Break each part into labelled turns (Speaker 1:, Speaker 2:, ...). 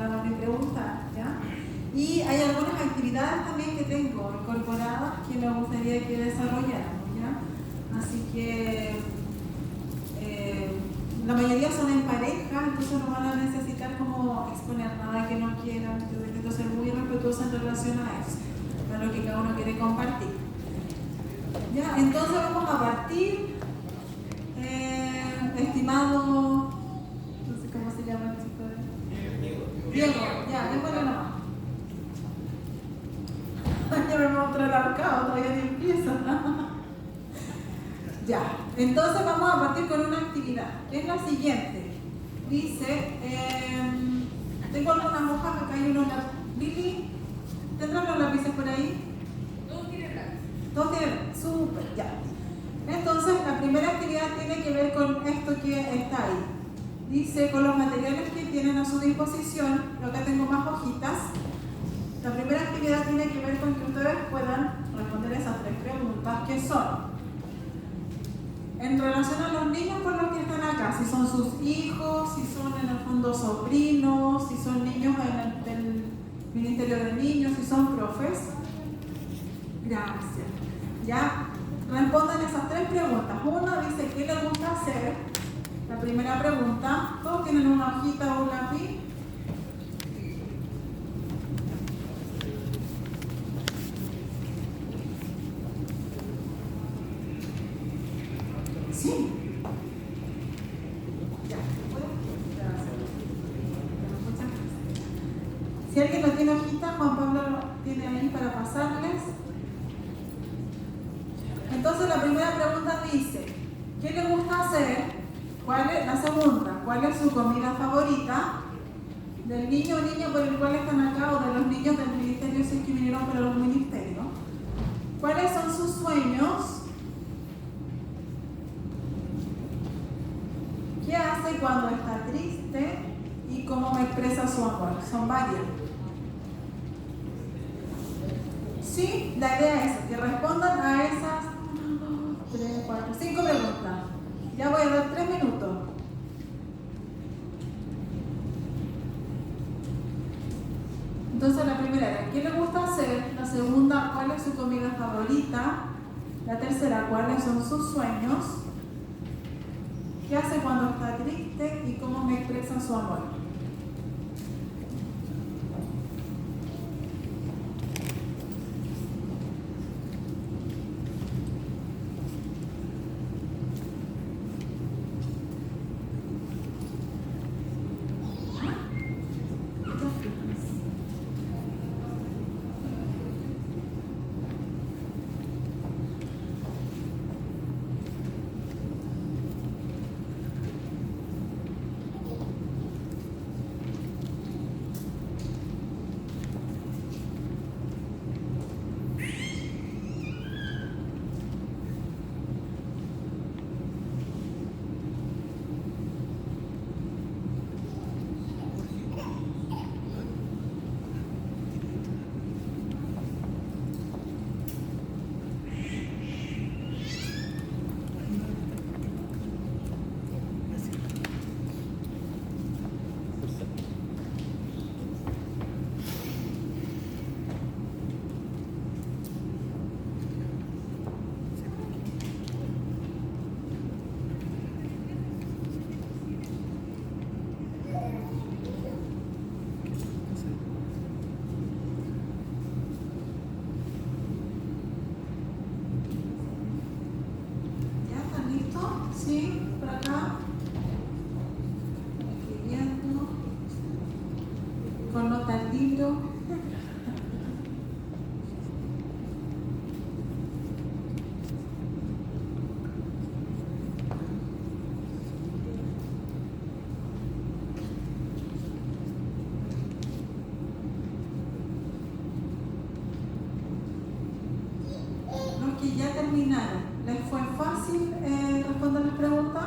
Speaker 1: a preguntar, ¿ya? Y hay algunas actividades también que tengo incorporadas que me gustaría que desarrolláramos, ¿ya? Así que la mayoría son en pareja, entonces no van a necesitar como exponer nada que no quieran. Yo intento ser muy respetuosa en relación a eso, a lo que cada uno quiere compartir. ¿Ya? Entonces vamos a partir, estimado, no sé cómo se llama el chico. Diego, ya, déjale nomás. Ya me mostró el arcado, todavía ni empieza. Ya, entonces vamos a partir con una actividad, que es la siguiente. Dice, tengo algunas hojas, acá hay unos lápices. Lili, ¿tendrán los lápices por ahí?
Speaker 2: Todos tienen lápices.
Speaker 1: Todos tienen, súper, ya. Entonces, la primera actividad tiene que ver con esto que está ahí. Dice, con los materiales que tienen a su disposición, yo acá tengo más hojitas. La primera actividad tiene que ver con que ustedes puedan responder esas 3 preguntas, que son en relación a los niños por los que están acá, si son sus hijos, si son en el fondo sobrinos, si son niños del Ministerio de Niños, si son profes. Gracias. Ya, respondan esas 3 preguntas. Una dice, ¿qué les gusta hacer? La primera pregunta, ¿todos tienen una hojita o un lápiz? Sí. Ya. Gracias. Muchas gracias. Si alguien no tiene hojita, Juan Pablo tiene ahí para pasarles. Entonces la primera pregunta dice, ¿qué le gusta hacer? ¿Cuál es la segunda? ¿Cuál es su comida favorita? Del niño o niña por el cual están acá o de los niños del ministerio si es que vinieron para los ministerios. ¿Cuáles son sus sueños? ¿Qué hace cuando está triste? ¿Y cómo me expresa su amor? Son varias. Sí, la idea es que respondan a esas 1, 2, 3, 4, 5 preguntas. Ya voy a dar 3 minutos. Entonces la primera era, ¿qué le gusta hacer? La segunda, ¿cuál es su comida favorita? La tercera, ¿cuáles son sus sueños? ¿Qué hace cuando está triste? ¿Y cómo me expresa su amor? Sí, por acá. Escribiendo. Con nota al libro. Los que ya terminaron, ¿les fue fácil responder las preguntas?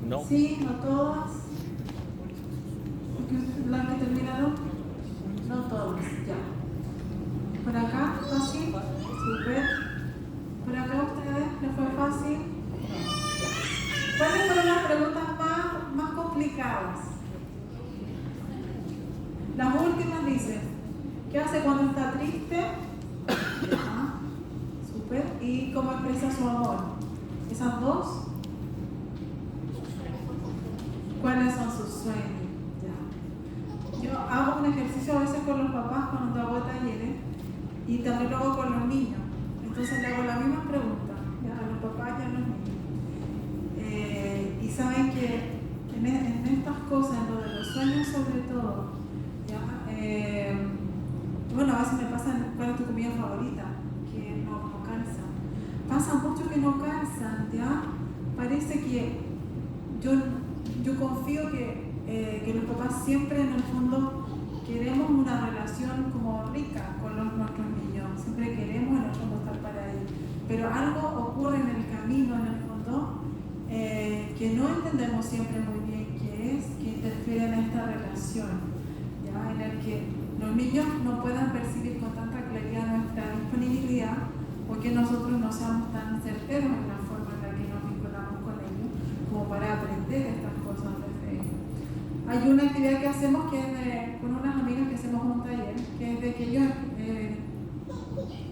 Speaker 3: No.
Speaker 1: Sí, no todas. ¿Las que terminaron? No todas, ya. Por acá, fácil. Súper. Por acá a ustedes, ¿les fue fácil? ¿Cuáles fueron las preguntas más complicadas? dices, ¿qué hace cuando está triste? Ya, súper. ¿Y cómo expresa su amor? Esas dos. ¿Cuáles son sus sueños? Ya. Yo hago un ejercicio a veces con los papás cuando hago talleres y también lo hago con los niños. Entonces le hago la misma pregunta, ¿ya? A los papás y a los niños. Y saben que en estas cosas, en lo de los sueños sobre todo, ¿ya? Bueno, a veces me pasa cuál es tu comida favorita, que no calza. Pasa mucho que no calzan, ¿ya? Parece que yo confío que los papás siempre en el fondo queremos una relación como rica con nuestros niños, siempre queremos en el fondo estar para ellos, pero algo ocurre en el camino, en el fondo, que no entendemos siempre muy bien qué es, que interfiere en esta relación, ¿ya? En el que los niños no puedan percibir con tanta claridad nuestra disponibilidad o que nosotros no seamos tan certeros en la forma en la que nos vinculamos con ellos como para aprender estas cosas desde ellos. Hay una actividad que hacemos que es con unas amigas que hacemos un taller, que es de que ellos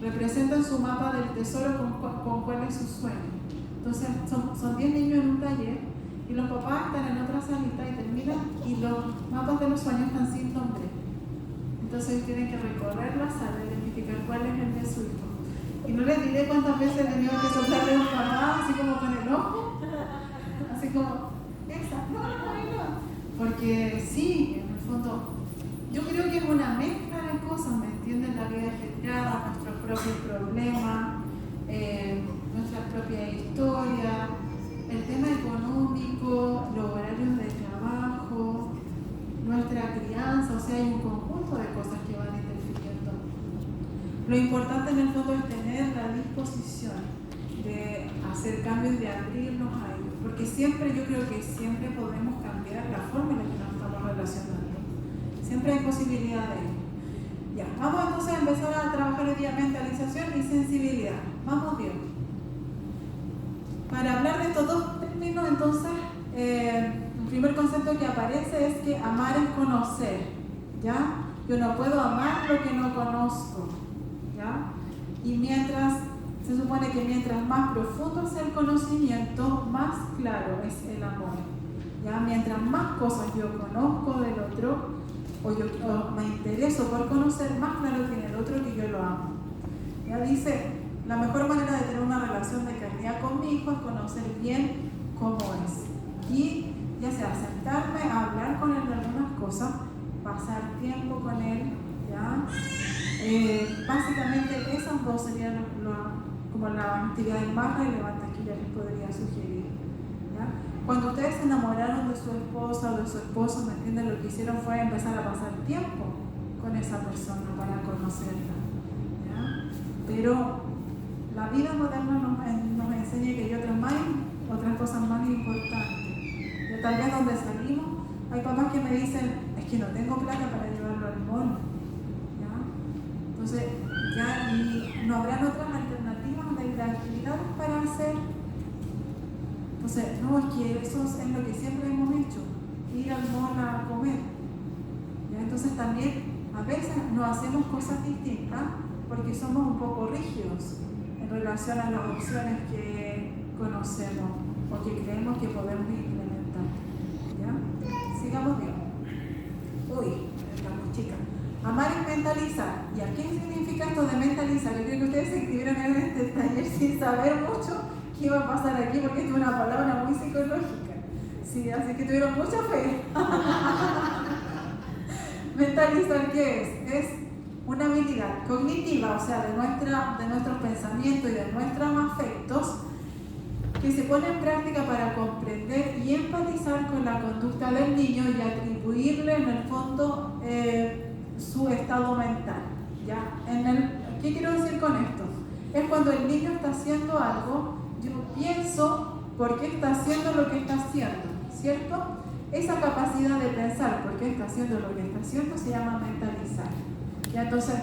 Speaker 1: representan su mapa del tesoro con cuál es su sueño. Entonces son 10 niños en un taller y los papás están en otra salita y terminan y los mapas de los sueños están sin nombre. Entonces tienen que recorrer la sala e identificar cuál es el de su hijo. Y no les diré cuántas veces he tenido que soplarle a un papá, así como con el ojo, así como, esa, no. Porque sí, en el fondo, yo creo que es una mezcla de cosas, ¿me entienden? La vida ajetreada, nuestros propios problemas, nuestra propia historia, el tema económico, los horarios de trabajo, nuestra crianza, o sea, hay un conjunto de cosas que van interfiriendo. Lo importante en el fondo es tener la disposición de hacer cambios y de abrirnos a ellos, porque siempre, yo creo que siempre podemos cambiar la forma en la que nos estamos relacionando. Siempre hay posibilidad de ello. Ya, vamos entonces a empezar a trabajar hoy día mentalización y sensibilidad. Vamos bien. Para hablar de estos dos términos, entonces, el primer concepto que aparece es que amar es conocer, ¿ya? Yo no puedo amar lo que no conozco, ¿ya? Y se supone que mientras más profundo sea el conocimiento, más claro es el amor, ¿ya? Mientras más cosas yo conozco del otro, o me intereso por conocer, más claro tiene el otro que yo lo amo. Ya dice, la mejor manera de tener una relación de calidad con mi hijo es conocer bien cómo es. Y ya sea sentarme a hablar con él de algunas cosas, pasar tiempo con él, ¿ya? Básicamente esas dos serían como las actividades más relevantes que yo les podría sugerir, ¿ya? Cuando ustedes se enamoraron de su esposa o de su esposo, ¿me entienden? Lo que hicieron fue empezar a pasar tiempo con esa persona para conocerla, ¿ya? Pero la vida moderna nos enseña que hay otras cosas más importantes. Y tal vez donde salimos, hay papás que me dicen, es que no tengo plata para llevarlo al mall, ¿ya? Entonces, ya, y no habrán otras alternativas de actividades para hacer. Entonces, no, es que eso es lo que siempre hemos hecho, ir al mall a comer, ¿ya? Entonces también a veces no hacemos cosas distintas porque somos un poco rígidos en relación a las opciones que conocemos o que creemos que podemos implementar, ¿ya? Sigamos bien. Uy, estamos chicas. Amar es mentalizar. ¿Y a qué significa esto de mentalizar? Yo creo que ustedes se inscribieron en este taller sin saber mucho qué iba a pasar aquí, porque es una palabra muy psicológica. Sí, así que tuvieron mucha fe. Mentalizar, ¿qué es? Es una habilidad cognitiva, o sea, de nuestros pensamientos y de nuestros afectos, que se pone en práctica para comprender y empatizar con la conducta del niño y atribuirle en el fondo su estado mental, ¿ya? ¿Qué quiero decir con esto? Es cuando el niño está haciendo algo, yo pienso por qué está haciendo lo que está haciendo, ¿cierto? Esa capacidad de pensar por qué está haciendo lo que está haciendo se llama mentalizar. ¿Ya? Entonces,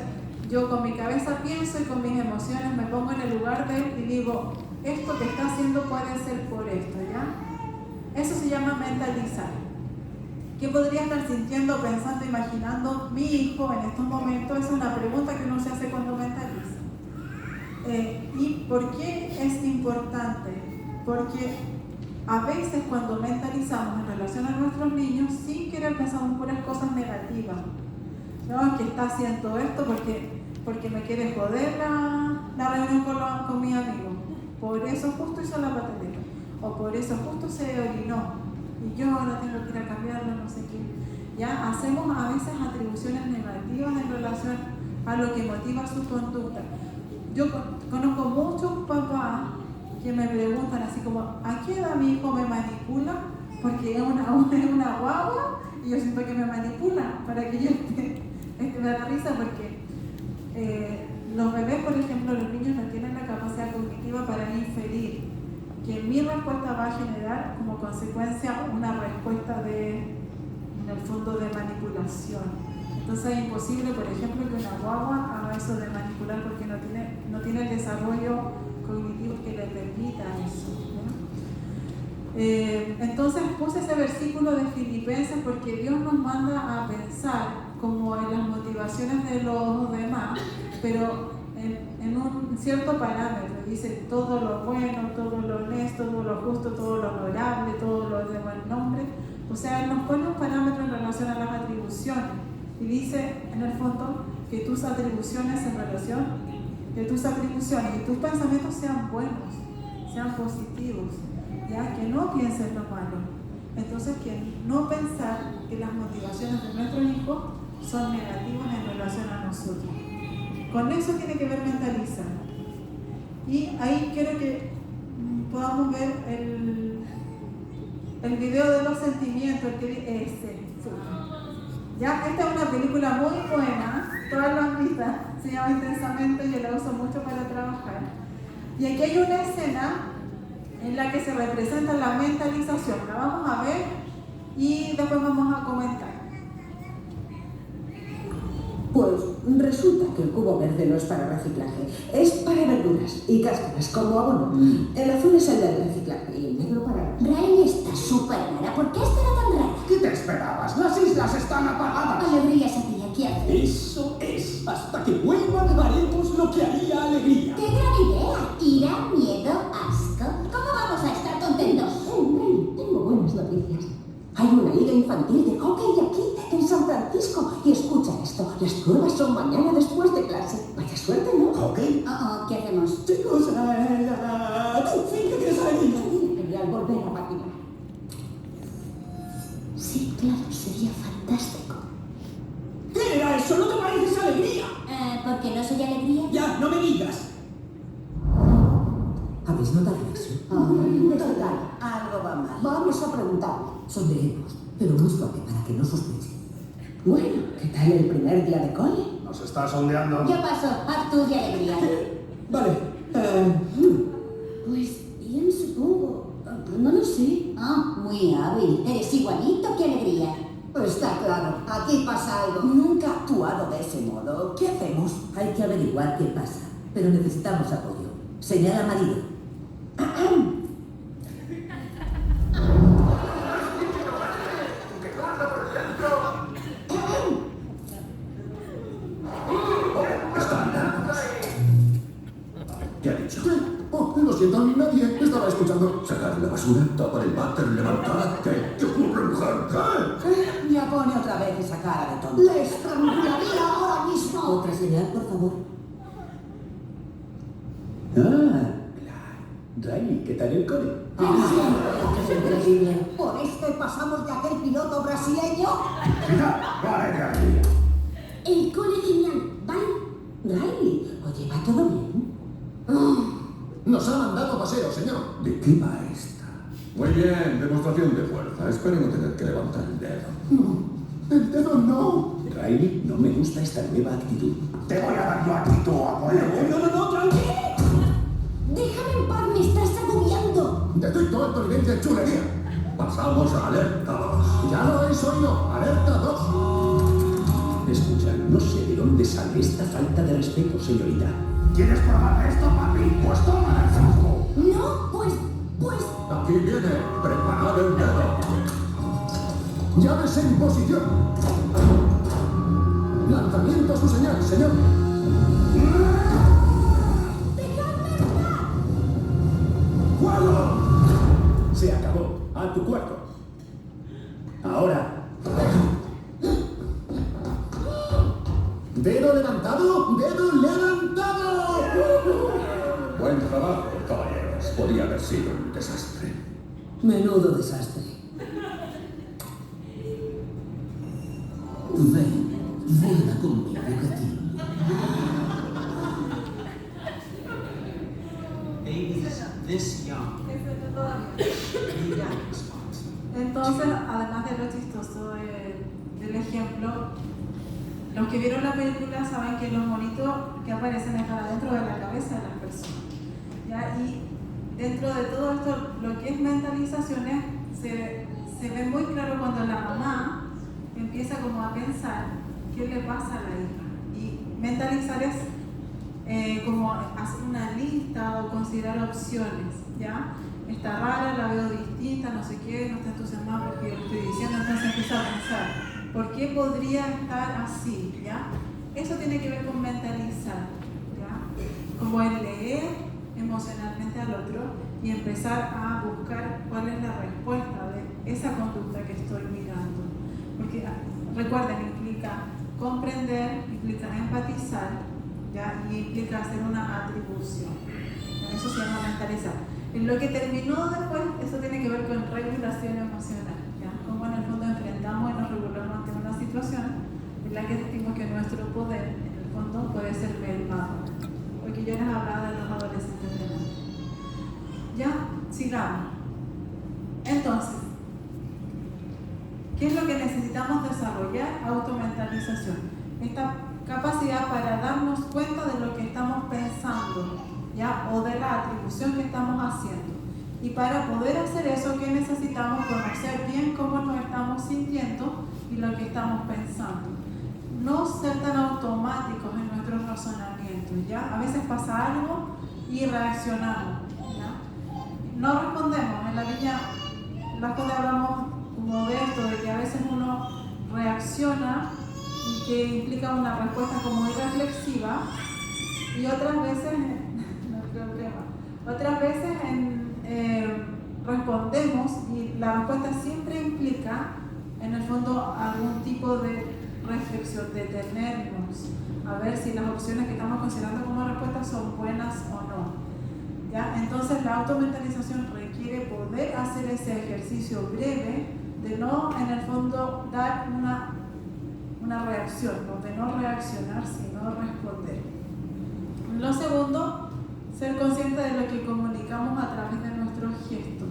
Speaker 1: yo con mi cabeza pienso y con mis emociones me pongo en el lugar de él y digo, esto que está haciendo puede ser por esto, ¿ya? Eso se llama mentalizar. ¿Qué podría estar sintiendo, pensando, imaginando mi hijo en estos momentos? Esa es una pregunta que uno se hace cuando mentaliza. ¿Y por qué es importante? Porque a veces cuando mentalizamos en relación a nuestros niños, sin querer pensamos puras cosas negativas. No, es que está haciendo esto porque me quiere joder la reunión con mi amigo. Por eso justo hizo la pataleta. O por eso justo se orinó. Y yo ahora tengo que ir a cambiarlo, no sé qué. Ya hacemos a veces atribuciones negativas en relación a lo que motiva su conducta. Yo conozco muchos papás que me preguntan así como, ¿a qué edad mi hijo me manipula? Porque es una guagua y yo siento que me manipula para que yo me da risa porque los bebés, por ejemplo, los niños no tienen la capacidad cognitiva para inferir que mi respuesta va a generar como consecuencia una respuesta en el fondo de manipulación. Entonces es imposible, por ejemplo, que una guagua haga eso de manipular porque no tiene el desarrollo cognitivo que le permita eso, ¿no? Entonces puse ese versículo de Filipenses porque Dios nos manda a pensar como en las motivaciones de los demás, pero en un cierto parámetro. Dice todo lo bueno, todo lo honesto, todo lo justo, todo lo honorable, todo lo de buen nombre. O sea, Él nos pone un parámetro en relación a las atribuciones y dice en el fondo que tus atribuciones y tus pensamientos sean buenos, sean positivos, ya que no pienses lo malo. Entonces, que no pensar que las motivaciones de nuestros hijos son negativas en relación a nosotros. Con eso tiene que ver mentalizar. Y ahí quiero que podamos ver el video de los sentimientos, ya, esta es una película muy buena, todas las vistas, se llama Intensamente, yo la uso mucho para trabajar. Y aquí hay una escena en la que se representa la mentalización, la vamos a ver y después vamos a comentar.
Speaker 2: Pues resulta que el cubo verde no es para reciclaje, es para verduras y cáscaras, como abono. El azul es el del reciclaje y el negro para...
Speaker 3: Riley está súper rara. ¿Por qué estará tan rara?
Speaker 4: ¿Qué te esperabas? Las islas están apagadas.
Speaker 3: Alegría sabía qué hacer.
Speaker 4: Eso es. Hasta que vuelvan haremos lo que haría Alegría.
Speaker 3: ¡Qué gran idea! Ira, miedo, asco. ¿Cómo vamos a estar contentos?
Speaker 2: Riley, tengo buenas noticias. Hay una liga infantil de hockey aquí, en San Francisco. Y escucha esto, las pruebas son mañana después de clase. Vaya suerte, ¿no?
Speaker 4: ¿Hockey?
Speaker 3: ¿Qué hacemos?
Speaker 4: Chicos, tú finge que eres Alegría.
Speaker 2: Quería volver a patinar.
Speaker 3: Sí, claro, sería fantástico.
Speaker 4: ¿Qué era eso? ¿No te pareces Alegría?
Speaker 3: ¿Porque no soy alegría?
Speaker 4: Ya, no me digas.
Speaker 2: ¿Habéis notado eso?
Speaker 3: Total, algo va mal.
Speaker 2: Vamos a preguntarle. Sondeemos, pero muy suave para que no sospeche. Bueno, ¿qué tal el primer día de cole?
Speaker 4: ¿Nos estás sondeando?
Speaker 3: Yo paso, haz tú de alegría.
Speaker 4: Vale.
Speaker 3: Pues bien, supongo. No lo sé. Muy hábil. Eres igualito que alegría.
Speaker 2: Está claro, aquí pasa algo. Nunca ha actuado de ese modo. ¿Qué hacemos? Hay que averiguar qué pasa, pero necesitamos apoyo. Señala marido.
Speaker 4: Está mirándonos. ¿Qué ha dicho? Oh, lo siento, nadie estaba escuchando. Sacar la basura, tapar el váter, levantar. ¿Qué ocurre, mujer? ¿Qué?
Speaker 2: Ya pone otra vez esa cara de tonto. ¡Le estrangularía ahora mismo! Otra señal, por favor.
Speaker 4: Claro. Riley, ¿qué tal el cole?
Speaker 2: Es increíble. ¿Por esto pasamos de aquel piloto brasileño?
Speaker 4: Quizá, vale, Alegría.
Speaker 3: El cole genial, ¿vale?
Speaker 2: Riley, oye, ¿va todo bien?
Speaker 4: Nos ha mandado paseo, señor. ¿De qué va esta? Muy bien, demostración de fuerza. Espero no tener que levantar el dedo.
Speaker 2: No, el dedo no.
Speaker 4: Riley, no me gusta esta nueva actitud. Te voy a dar yo actitud, abuelo. No, tranquilo.
Speaker 3: Déjame en paz, me estás agobiando.
Speaker 4: Detecto alto nivel de chulería. Pasamos a alerta 2. Ya lo habéis oído. Alerta 2. Escucha, no sé de dónde sale esta falta de respeto, señorita. ¿Quieres probar esto, papi? Pues toma el frasco.
Speaker 3: No, pues...
Speaker 4: Aquí viene. Preparad el dedo. Llámese en posición. Lanzamiento a su señal, señor. ¡Fuego! Se acabó. A tu cuarto. Ahora. ¡Dedo levantado! ¡Dedo levantado! Buen trabajo, caballeros. Podía haber sido un desastre.
Speaker 3: Menudo desastre.
Speaker 5: Ven, vuela conmigo, Katy.
Speaker 6: Babies this young need that response.
Speaker 1: Entonces, además de lo chistoso del ejemplo, los que vieron la película saben que los monitos que aparecen están adentro de la cabeza de las personas, ¿ya? Y dentro de todo esto, lo que es mentalizaciones se ve muy claro cuando la mamá empieza como a pensar qué le pasa a la hija. Y mentalizar es como hacer una lista o considerar opciones, ¿ya? Está rara, la veo distinta, no sé qué, no está entusiasmada porque yo lo estoy diciendo, entonces empieza a pensar, ¿por qué podría estar así? ¿Ya? Eso tiene que ver con mentalizar, ¿ya? Como el leer emocionalmente al otro y empezar a buscar cuál es la respuesta de esa conducta que estoy mirando. Porque recuerden, implica comprender, implica empatizar, ¿ya? Y implica hacer una atribución. Eso se llama mentalizar. En lo que terminó después, eso tiene que ver con regulación emocional, ¿ya? Como en el fondo enfrentamos y nos regulamos ante una situación en la que decimos que nuestro poder, en el fondo, puede ser mermado. Porque yo les hablaba de los adolescentes de antes. Ya, sigamos. Entonces, ¿qué es lo que necesitamos desarrollar? Automentalización. Esta capacidad para darnos cuenta de lo que estamos pensando, ¿ya? O de la atribución que estamos haciendo. Y para poder hacer eso, ¿qué necesitamos? Conocer bien cómo nos estamos sintiendo y lo que estamos pensando. No ser tan automáticos en nuestros razonamientos, ¿ya? A veces pasa algo y reaccionamos, ¿ya? No respondemos. En la Villa Las Condes hablamos como de esto, de que a veces uno reacciona y que implica una respuesta como muy reflexiva y otras veces respondemos y la respuesta siempre implica en el fondo algún tipo de reflexión, detenernos a ver si las opciones que estamos considerando como respuestas son buenas o no, ¿ya? Entonces la automentalización requiere poder hacer ese ejercicio breve de no en el fondo dar una reacción, de no reaccionar sino responder. Lo segundo, ser consciente de lo que comunicamos a través de nuestros gestos,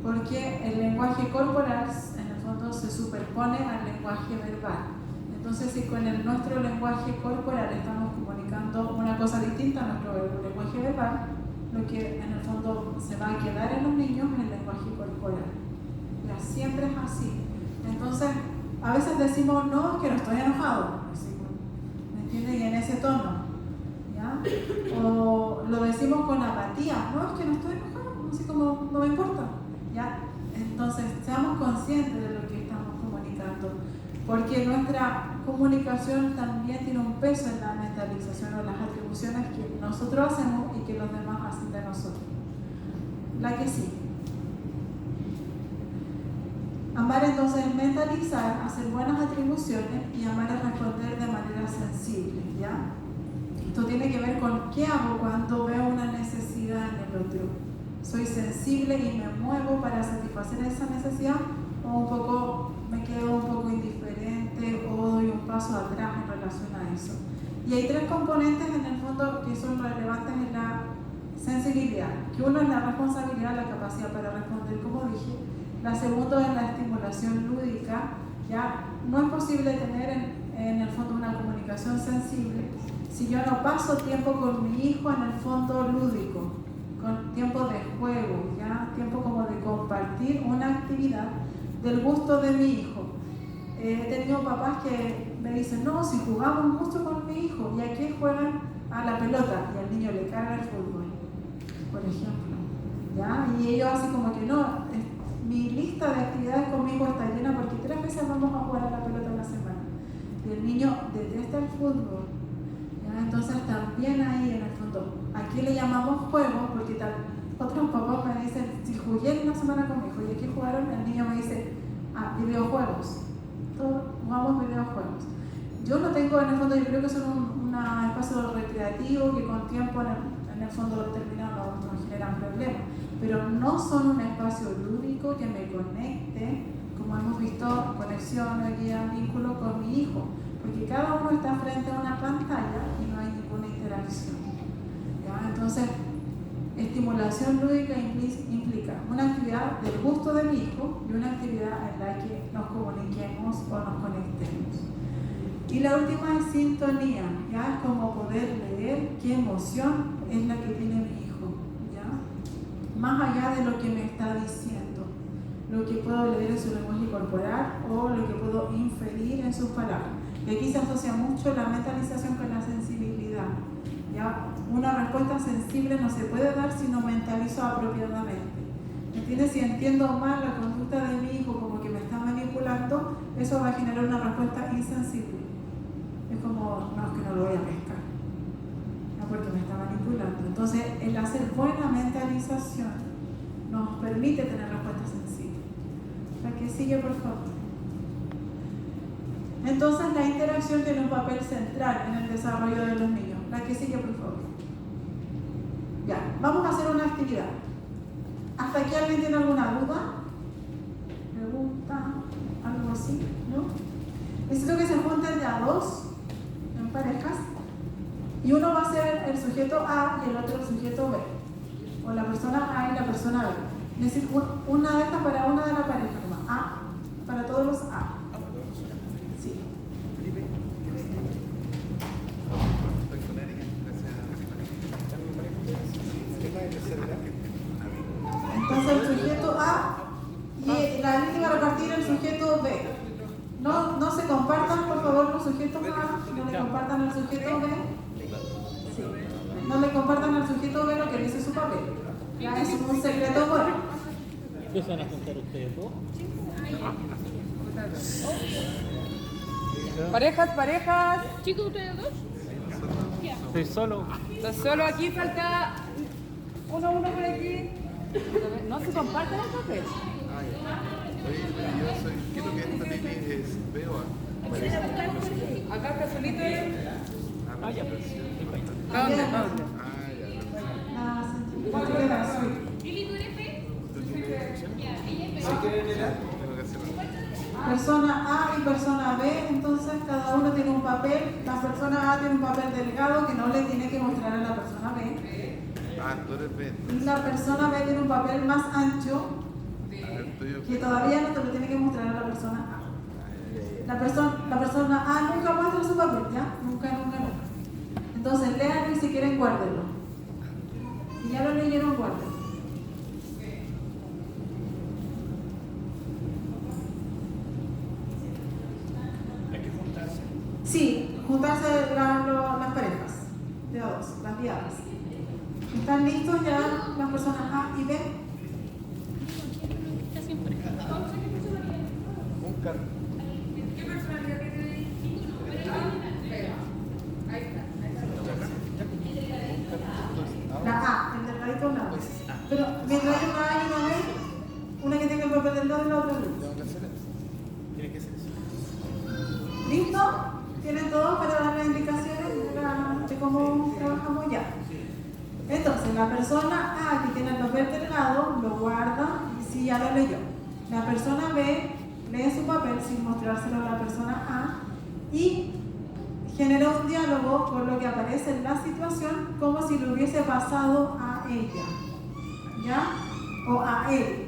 Speaker 1: porque el lenguaje corporal en el fondo se superpone al lenguaje verbal. Entonces, si con nuestro lenguaje corporal estamos comunicando una cosa distinta a nuestro lenguaje verbal, lo que en el fondo se va a quedar en los niños es el lenguaje corporal. Ya, siempre es así. Entonces, a veces decimos, no, es que no estoy enojado, ¿me entiendes? Y en ese tono. ¿Ya? O lo decimos con apatía, no, es que no estoy enojado, así como no me importa, ¿ya? Entonces, seamos conscientes de lo que estamos comunicando, porque nuestra comunicación también tiene un peso en la mentalización o las atribuciones que nosotros hacemos y que los demás hacen de nosotros. La que sí. Amar entonces es mentalizar, hacer buenas atribuciones y amar es responder de manera sensible, ¿ya? Esto tiene que ver con qué hago cuando veo una necesidad en el otro. ¿Soy sensible y me muevo para satisfacer esa necesidad? ¿O un poco me quedo un poco indiferente o doy un paso atrás en relación a eso? Y hay tres componentes en el fondo que son relevantes en la sensibilidad. Que uno es la responsabilidad, la capacidad para responder, como dije. La segunda es la estimulación lúdica. Ya no es posible tener en el fondo una comunicación sensible si yo no paso tiempo con mi hijo en el fondo lúdico, con tiempo de juego, ¿ya? Tiempo como de compartir una actividad del gusto de mi hijo. He tenido papás que me dicen, no, si jugamos mucho con mi hijo, ¿y a qué juegan? A la pelota, y al niño le carga el fútbol, por ejemplo, ¿ya? Y ellos así como que no mi lista de actividades conmigo está llena porque 3 veces vamos a jugar a la pelota en la semana. Y el niño detesta el fútbol. ¿Ya? Entonces también ahí en el fondo, aquí le llamamos juego porque otros papás me dicen, si jugué una semana con mi hijo y aquí jugaron, el niño me dice, videojuegos. Todos jugamos videojuegos. Yo no tengo, en el fondo, yo creo que son un espacio recreativo que con tiempo en el fondo determinado no generan problemas, pero no son un espacio lúdico que me conecte, como hemos visto, conexión, guía, vínculo con mi hijo, porque cada uno está frente a una pantalla y no hay ninguna interacción. ¿Ya? Entonces, estimulación lúdica implica una actividad del gusto de mi hijo y una actividad en la que nos comuniquemos o nos conectemos. Y la última es sintonía, ¿ya? Es como poder leer qué emoción es la que tiene mi hijo, ¿ya? Más allá de lo que me está diciendo, lo que puedo leer en su lenguaje corporal o lo que puedo inferir en sus palabras. Y aquí se asocia mucho la mentalización con la sensibilidad, ¿ya? Una respuesta sensible no se puede dar si no mentalizo apropiadamente. ¿Me entiendes? Si entiendo mal la conducta de mi hijo como que me está manipulando, eso va a generar una respuesta insensible. Es como, no, es que no lo voy a pescar, ¿no? Porque me está manipulando. Entonces, el hacer buena mentalización nos permite tener respuestas sensibles. La que sigue, por favor. Entonces, la interacción tiene un papel central en el desarrollo de los niños. La que sigue, por favor. Ya, vamos a hacer una actividad. ¿Hasta aquí alguien tiene alguna duda? ¿Pregunta? ¿Algo así? ¿No? Necesito que se junten de a 2 en parejas y uno va a ser el sujeto A y el otro el sujeto B, o la persona A y la persona B. Necesito una de estas para una de la pareja, A para todos los A. Sí. Entonces el sujeto A y la línea va a repartir el sujeto B. No se compartan, por favor, los sujetos A, no le compartan al sujeto B. Sí. No le compartan al sujeto B lo que dice su papel. Ya es un secreto bueno.
Speaker 7: ¿Empiezan a juntar ustedes dos?
Speaker 8: Parejas.
Speaker 9: Chicos, ¿ustedes dos?
Speaker 7: Estoy solo.
Speaker 8: Solo aquí falta uno por aquí. No se comparten el papel.
Speaker 10: Quiero que esta Lili es veo
Speaker 8: Acá está solito.
Speaker 7: Ya.
Speaker 8: ¿Dónde?
Speaker 1: ¿Cuál queda?
Speaker 9: Lili, ¿tú eres fe?
Speaker 1: Persona A y persona B, entonces cada uno tiene un papel. La persona A tiene un papel delgado que no le tiene que mostrar a la persona B.
Speaker 10: tú eres B.
Speaker 1: Y la persona B tiene un papel más ancho que todavía no te lo tiene que mostrar a la persona A. La persona A nunca muestra su papel, ¿ya? Nunca. Entonces, léanlo y si quieren, guárdenlo. Si ya lo leyeron, guárdenlo.
Speaker 6: Hay que juntarse.
Speaker 1: Sí, juntarse las parejas de a 2, las guiadas. ¿Están listos ya las personas A y B?
Speaker 10: Un carro.
Speaker 8: ¿Qué personalidad tiene ahí? Ahí está.
Speaker 1: La A, el delgadito la A. Pero mientras hay una A y una B, una que tenga el papel del lado y la otra luz.
Speaker 10: Tengo que hacer eso. Tiene que ser eso.
Speaker 1: ¿Listo? ¿Tienen todos para dar las indicaciones de cómo trabajamos ya? Entonces, la persona A que tiene el papel delgado lo guarda y sí, ya lo leyó. La persona B lee su papel sin mostrárselo a la persona A y genera un diálogo con lo que aparece en la situación como si le hubiese pasado a ella, ¿ya? O a él.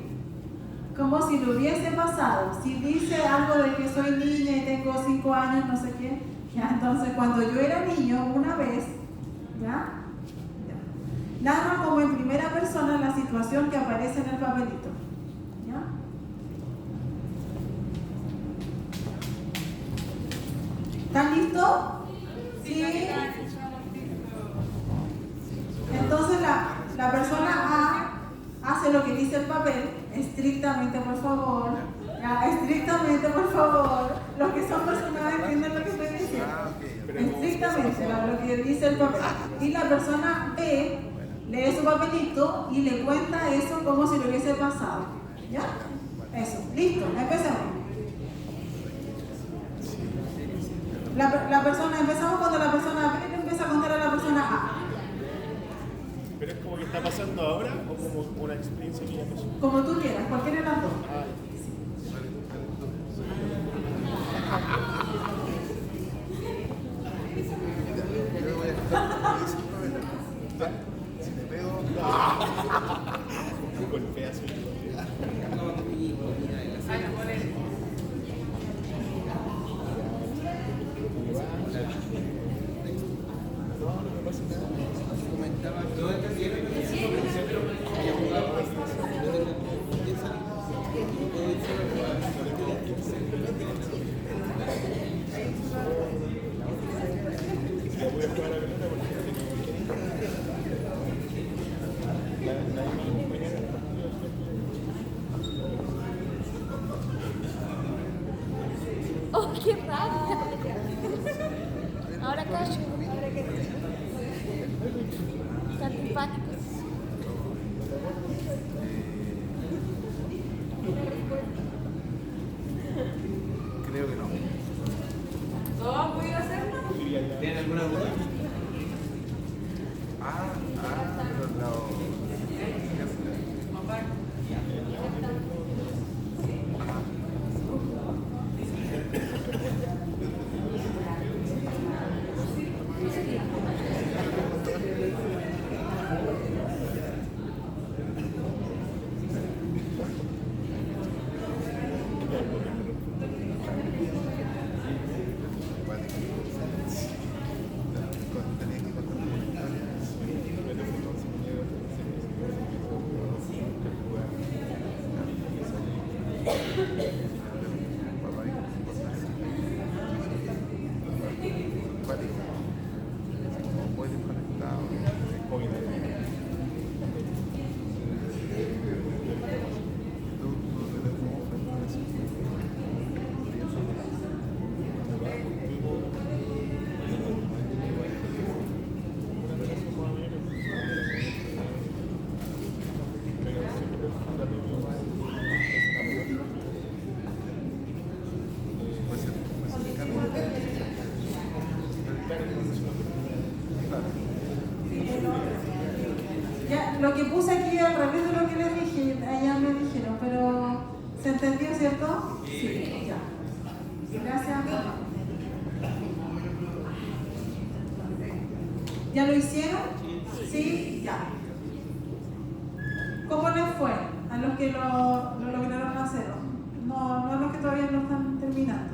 Speaker 1: Como si le hubiese pasado. Si dice algo de que soy niña y tengo 5 años, no sé qué, ya, entonces cuando yo era niño una vez, ¿ya? Narra como en primera persona la situación que aparece en el papelito. ¿Ya? ¿Están listos? Sí. Entonces la persona A hace lo que dice el papel Estrictamente, por favor. Ya, estrictamente, por favor. Los que son personas entienden lo que estoy diciendo. Estrictamente, lo que dice el papel. Y la persona B lee su papelito y le cuenta eso como si lo hubiese pasado. ¿Ya? Eso. Listo, empecemos. Empezamos cuando la persona B le empieza a contar a la persona A.
Speaker 10: ¿Pero es como que está pasando ahora o como una experiencia que ya pasó?
Speaker 1: Como tú quieras, cualquiera de las dos.
Speaker 10: Yo voy a estar si te pego, un golpeazo.
Speaker 9: ¡Oh, qué rabia! Ahora callo. Están simpáticos.
Speaker 10: Creo que no.
Speaker 8: ¿Todos han podido hacerlo?
Speaker 10: ¿Tienen alguna duda? Pero no.
Speaker 1: Ya, lo que puse aquí al revés de lo que les dije, allá me dijeron, pero ¿se entendió, cierto? Sí, ya. Gracias. ¿Ya lo hicieron? Sí, ya. ¿Cómo les fue a los que lo lograron hacer? No a los que todavía lo están terminando.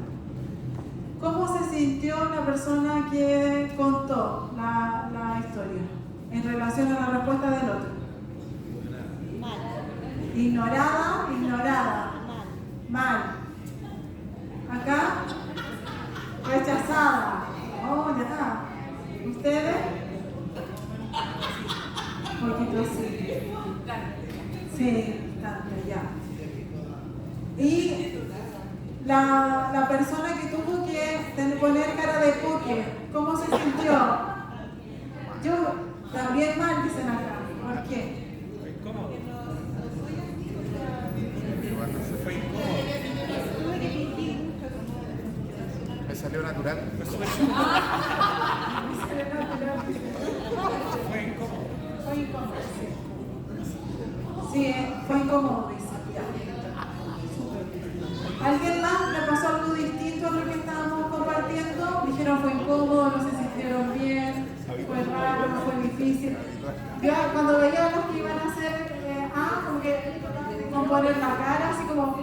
Speaker 1: ¿Cómo se sintió la persona que contó la historia en relación a la respuesta del otro?
Speaker 9: Mal.
Speaker 1: Ignorada. Mal. Acá, rechazada. Oh, ya está. ¿Ustedes? Un poquito así. Sí, tanto, ya. Y la persona que tuvo que poner cara de póker, ¿cómo se sintió? Yo también mal, dicen acá. ¿Por qué?
Speaker 10: Fue incómodo. Me salió natural.
Speaker 1: Fue incómodo, sí, fue incómodo, dice. ¿Alguien más le pasó algo distinto a lo que estábamos compartiendo? Dijeron fue incómodo, no se sintieron bien, fue raro, fue difícil. Yo cuando veía a los que iban a hacer como que componer la cara, así como,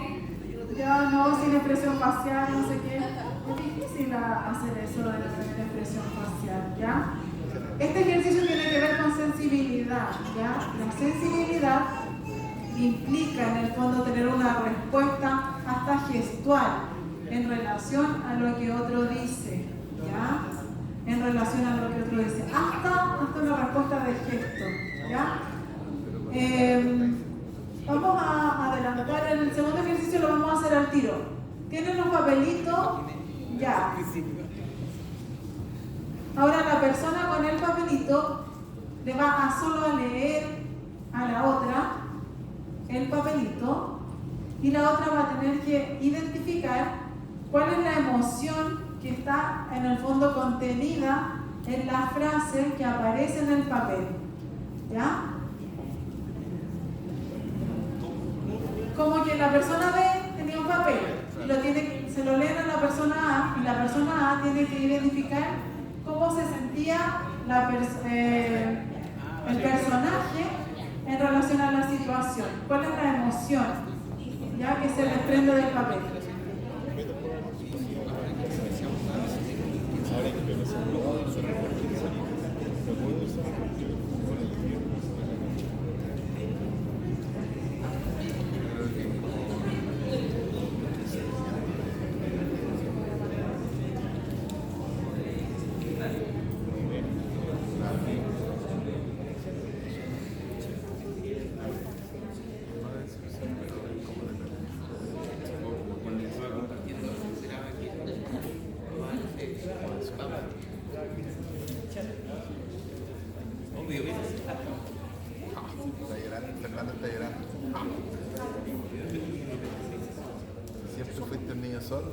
Speaker 1: ya no, sin expresión facial, no sé qué. Es difícil hacer eso de tener expresión facial, ¿ya? Este ejercicio tiene que ver con sensibilidad, ¿ya? La sensibilidad implica en el fondo tener una respuesta hasta gestual en relación a lo que otro dice, ¿ya? En relación a lo que otro dice, hasta una respuesta de gesto, ¿ya? Vamos a adelantar, en el segundo ejercicio lo vamos a hacer al tiro. ¿Tienen los papelitos? Ya. Ahora la persona con el papelito le va a solo a leer a la otra el papelito y la otra va a tener que identificar cuál es la emoción que está en el fondo contenida en la frase que aparece en el papel. ¿Ya? Como que la persona B tenía un papel y se lo leen a la persona A y la persona A tiene que identificar cómo se sentía el personaje en relación a la situación. ¿Cuál es la emoción ya que se desprende del papel?
Speaker 10: Fernando está llorando. ¿Siempre fuiste un niño solo?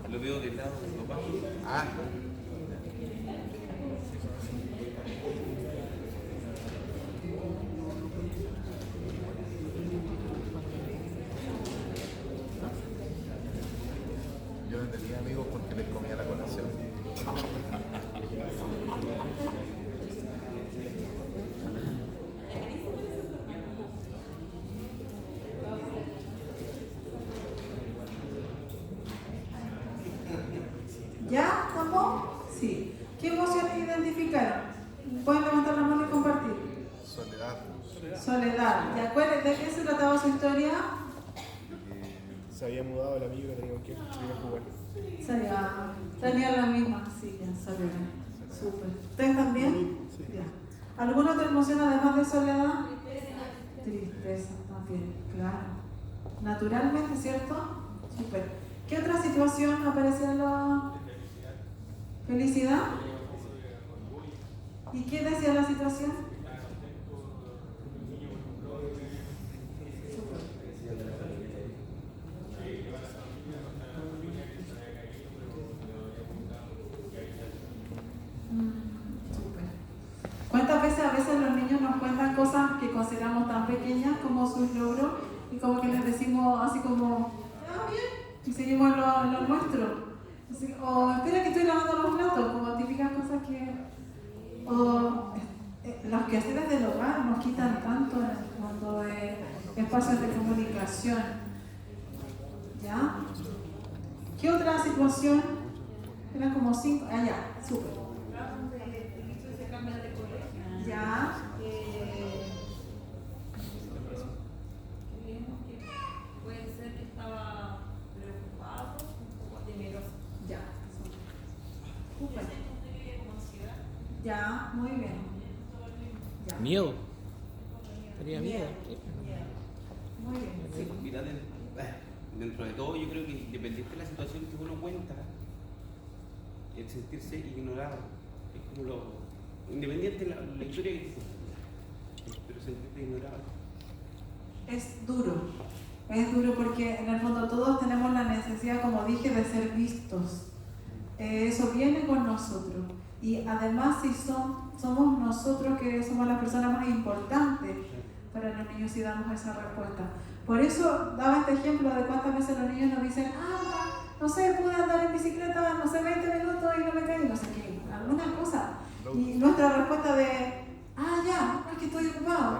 Speaker 5: Lo veo del lado de papá.
Speaker 10: Ah. Yo no tenía amigos porque les comía la colación.
Speaker 1: ¿Ya? ¿Cómo? Sí. ¿Qué emociones identificaron? ¿Pueden levantar la mano y compartir?
Speaker 10: Soledad.
Speaker 1: Soledad. ¿De acuerdo? ¿De qué se trataba su historia?
Speaker 10: Se había mudado el amigo y tenía que ir a jugar.
Speaker 1: Tenía la misma, sí, ya, soledad. Súper. ¿Ustedes también?
Speaker 10: Sí.
Speaker 1: Ya. ¿Alguna otra emoción además de soledad? Tristeza también, claro. Naturalmente, ¿cierto? Súper. ¿Qué otra situación aparecía en la felicidad? ¿Y qué decía la situación? ¿Cuántas veces a veces los niños nos cuentan cosas que consideramos tan pequeñas como sus logros y como que les decimos así como, ah, bien, y seguimos en lo nuestro? Así, o espera que estoy lavando los platos, como típicas cosas que... O los quehaceres del hogar nos quitan tanto en el fondo de espacios de comunicación. ¿Ya? ¿Qué otra situación? Eran como 5... Ah, ya, súper. Ya.
Speaker 9: Puede ser que estaba preocupado o temeroso.
Speaker 1: Ya. Súper. Ya, muy bien. Ya.
Speaker 7: Miedo. Tenía miedo.
Speaker 1: Muy bien. Sí.
Speaker 5: Mira, dentro de todo, yo creo que independiente de la situación que uno cuenta, el sentirse ignorado es como lo. Independiente de la historia que te cuenta, pero sentirte ignorado.
Speaker 1: Es duro porque en el fondo todos tenemos la necesidad, como dije, de ser vistos. Eso viene con nosotros. Y además si somos nosotros que somos las personas más importantes para los niños si damos esa respuesta. Por eso daba este ejemplo de cuántas veces los niños nos dicen, no sé, pude andar en bicicleta, no sé, 20 minutos y no me caí, no sé qué, alguna cosa. Y nuestra respuesta de, ya, es que estoy ocupado,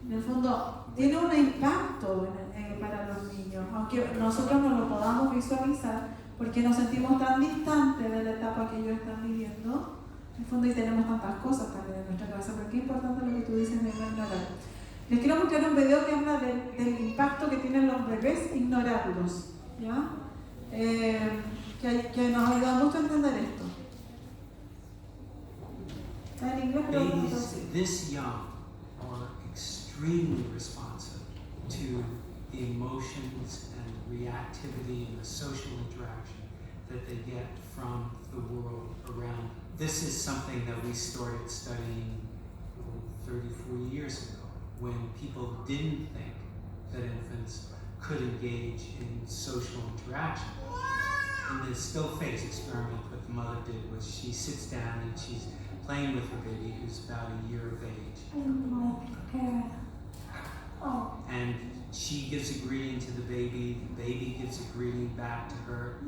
Speaker 1: en el fondo tiene un impacto para los niños, aunque nosotros no lo podamos visualizar porque nos sentimos tan distantes de la etapa que ellos están viviendo, en el fondo y tenemos tantas cosas también en nuestra cabeza, pero qué importante lo que tú dices de no ignorar. Les quiero mostrar un video que habla del impacto que tienen los bebés ignorarlos, ¿ya? Que nos ayuda mucho a entender esto. En inglés, pero
Speaker 11: Babies this young are extremely extremely responsive to the emotions and reactivity and the social interaction that they get from the world around. This is something that we started studying 30, 40 years ago, when people didn't think that infants could engage in social interaction. In the still face experiment, what the mother did was she sits down and she's playing with her baby, who's about a year of age. And she gives a greeting to the baby gives a greeting back to her.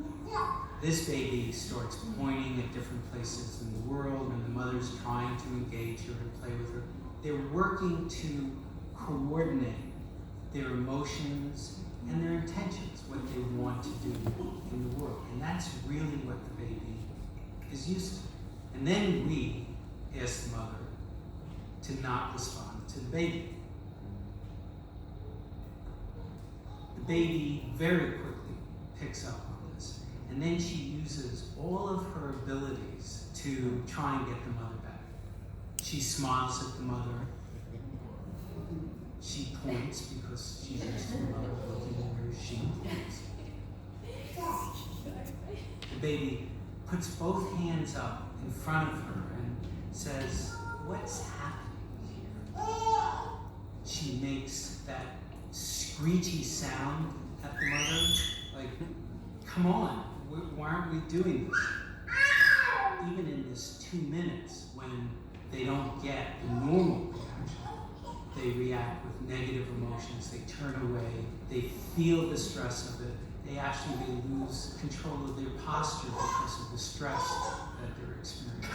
Speaker 11: This baby starts pointing at different places in the world, and the mother's trying to engage her and play with her. They're working to coordinate their emotions and their intentions, what they want to do in the world. And that's really what the baby is used to. And then we ask the mother to not respond to the baby. The baby very quickly picks up on this. And then she uses all of her abilities to try and get the mother back. She smiles at the mother. She points because she's used to the mother looking at her. She points. The baby puts both hands up in front of her and says, "What's happening here?" She makes that screechy sound at the mother, like, "Come on, why aren't we doing this?" Even in this 2 minutes, when they don't get the normal reaction, they react with negative emotions, they turn away, they feel the stress of it, they lose control of their posture because of the stress that they're experiencing.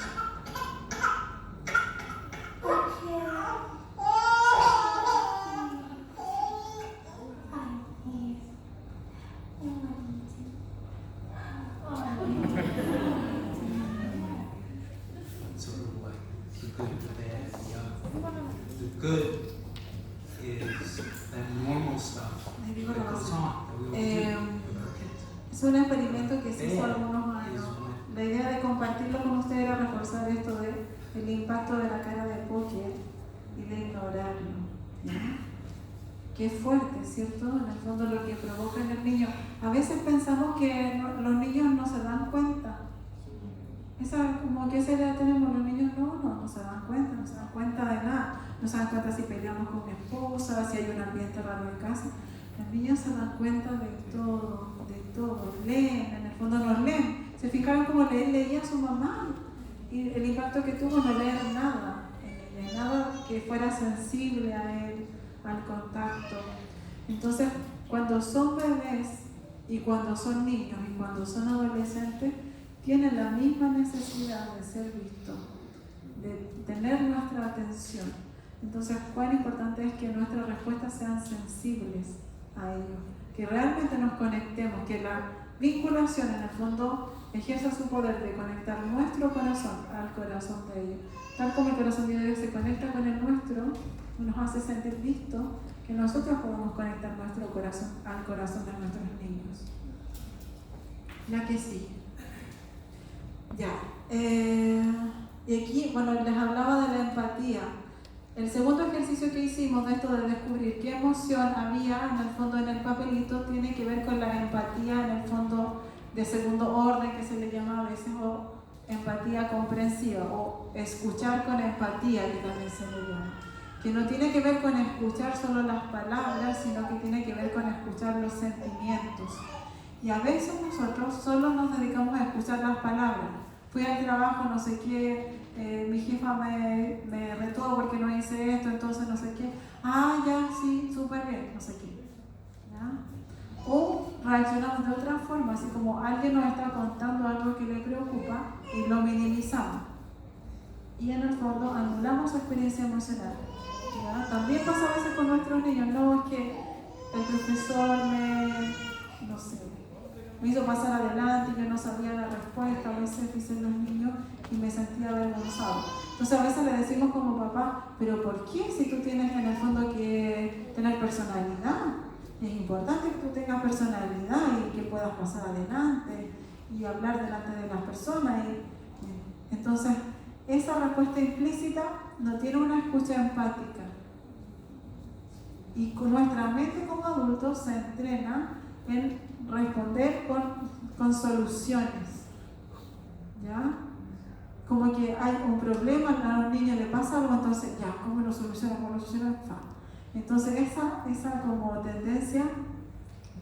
Speaker 11: Sort of like the good, the bad, the ugly. The good is that normal stuff that goes on, that we all do with our kids.
Speaker 1: Es un experimento que se hizo algunos años. La idea de compartirlo con ustedes era reforzar esto del impacto de la cara de póker y de ignorarlo. ¿Ya? Qué fuerte, ¿cierto? En el fondo lo que provoca en el niño. A veces pensamos que los niños no se dan cuenta. Como que esa idea tenemos, los niños no se dan cuenta de nada. No se dan cuenta si peleamos con mi esposa, si hay un ambiente raro en casa. Los niños se dan cuenta de todo. Leen, en el fondo nos leen. Se fijaron como leía a su mamá. Y el impacto que tuvo no leer nada. Nada que fuera sensible a él, al contacto. Entonces, cuando son bebés y cuando son niños y cuando son adolescentes, tienen la misma necesidad de ser vistos, de tener nuestra atención. Entonces, cuán importante es que nuestras respuestas sean sensibles a ellos, que realmente nos conectemos, que la vinculación en el fondo ejerza su poder de conectar nuestro corazón al corazón de ellos. Tal como el corazón de Dios se conecta con el nuestro, nos hace sentir vistos, que nosotros podamos conectar nuestro corazón al corazón de nuestros niños. La que sigue. Ya. Y aquí, bueno, les hablaba de la empatía. El segundo ejercicio que hicimos de esto de descubrir qué emoción había en el fondo en el papelito tiene que ver con la empatía en el fondo de segundo orden, que se le llama a veces, o empatía comprensiva, o escuchar con empatía, que también se le llama. Que no tiene que ver con escuchar solo las palabras, sino que tiene que ver con escuchar los sentimientos. Y a veces nosotros solo nos dedicamos a escuchar las palabras. Fui al trabajo, no sé qué, mi jefa me retó porque no hice esto, entonces no sé qué. Ah, ya, sí, súper bien, no sé qué. ¿Ya? O reaccionamos de otra forma, así como alguien nos está contando algo que le preocupa y lo minimizamos. Y en el fondo anulamos su experiencia emocional. ¿Ya? También pasa a veces con nuestros niños, no es que el profesor me hizo pasar adelante y yo no sabía la respuesta, a veces dicen los niños, y me sentía avergonzado. Entonces a veces le decimos como papá, pero ¿por qué si tú tienes en el fondo que tener personalidad? Es importante que tú tengas personalidad y que puedas pasar adelante y hablar delante de las personas. Entonces, esa respuesta implícita no tiene una escucha empática. Y con nuestra mente como adultos se entrena en responder con soluciones. ¿Ya? Como que hay un problema, a un niño le pasa algo, entonces ya, ¿cómo lo soluciona? ¿Cómo lo soluciona? Entonces esa como tendencia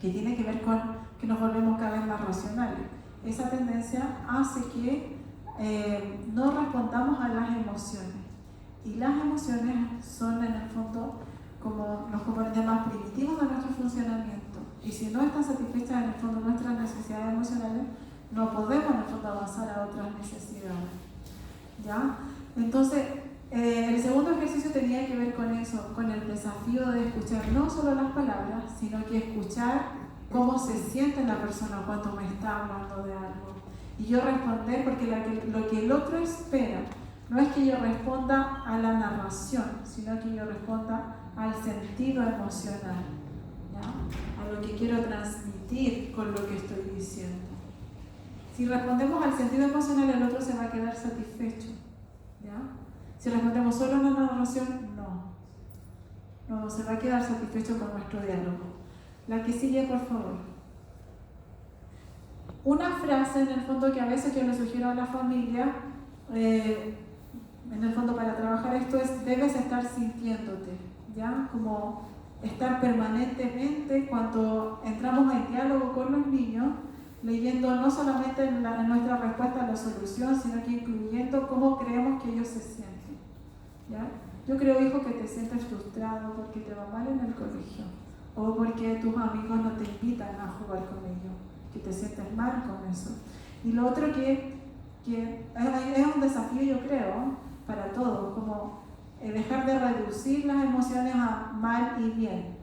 Speaker 1: que tiene que ver con que nos volvemos cada vez más racionales, esa tendencia hace que no respondamos a las emociones. Y las emociones son en el fondo como los componentes más primitivos de nuestro funcionamiento. Y si no están satisfechas en el fondo nuestras necesidades emocionales, no podemos en el fondo avanzar a otras necesidades. ¿Ya? Entonces, el segundo ejercicio tenía que ver con eso, con el desafío de escuchar no solo las palabras, sino que escuchar cómo se siente la persona cuando me está hablando de algo. Y yo responder, porque lo que el otro espera no es que yo responda a la narración, sino que yo responda al sentido emocional, ¿ya? A lo que quiero transmitir con lo que estoy diciendo. Si respondemos al sentido emocional, el otro se va a quedar satisfecho, ¿ya? Si respondemos solo a una narración, no se va a quedar satisfecho con nuestro diálogo. La que sigue, por favor. Una frase, en el fondo, que a veces yo le sugiero a la familia, en el fondo para trabajar esto es: debes estar sintiéndote, ¿ya? Como estar permanentemente cuando entramos en diálogo con los niños, leyendo no solamente en nuestra respuesta a la solución, sino que incluyendo cómo creemos que ellos se sienten, ¿ya? Yo creo, hijo, que te sientes frustrado porque te va mal en el colegio, o porque tus amigos no te invitan a jugar con ellos, que te sientes mal con eso. Y lo otro que es un desafío, yo creo, para todos, como dejar de reducir las emociones a mal y bien,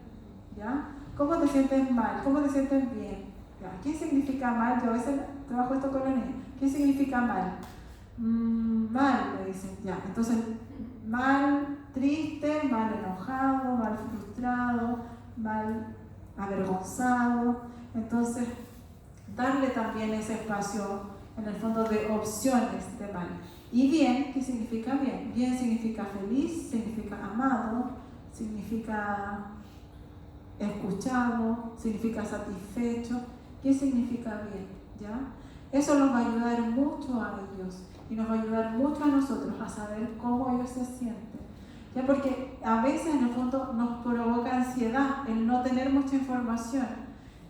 Speaker 1: ¿ya? ¿Cómo te sientes mal? ¿Cómo te sientes bien? ¿Ya? ¿Qué significa mal? Yo a veces trabajo esto con los niños. ¿Qué significa mal? Mal, me dicen, ya. Entonces, mal triste, mal enojado, mal frustrado, mal avergonzado. Entonces, darle también ese espacio, en el fondo, de opciones de mal. Y bien, ¿qué significa bien? Bien significa feliz, significa amado, significa escuchado, significa satisfecho. ¿Qué significa bien? ¿Ya? Eso nos va a ayudar mucho a ellos y nos va a ayudar mucho a nosotros a saber cómo ellos se sienten. ¿Ya? Porque a veces, en el fondo, nos provoca ansiedad el no tener mucha información,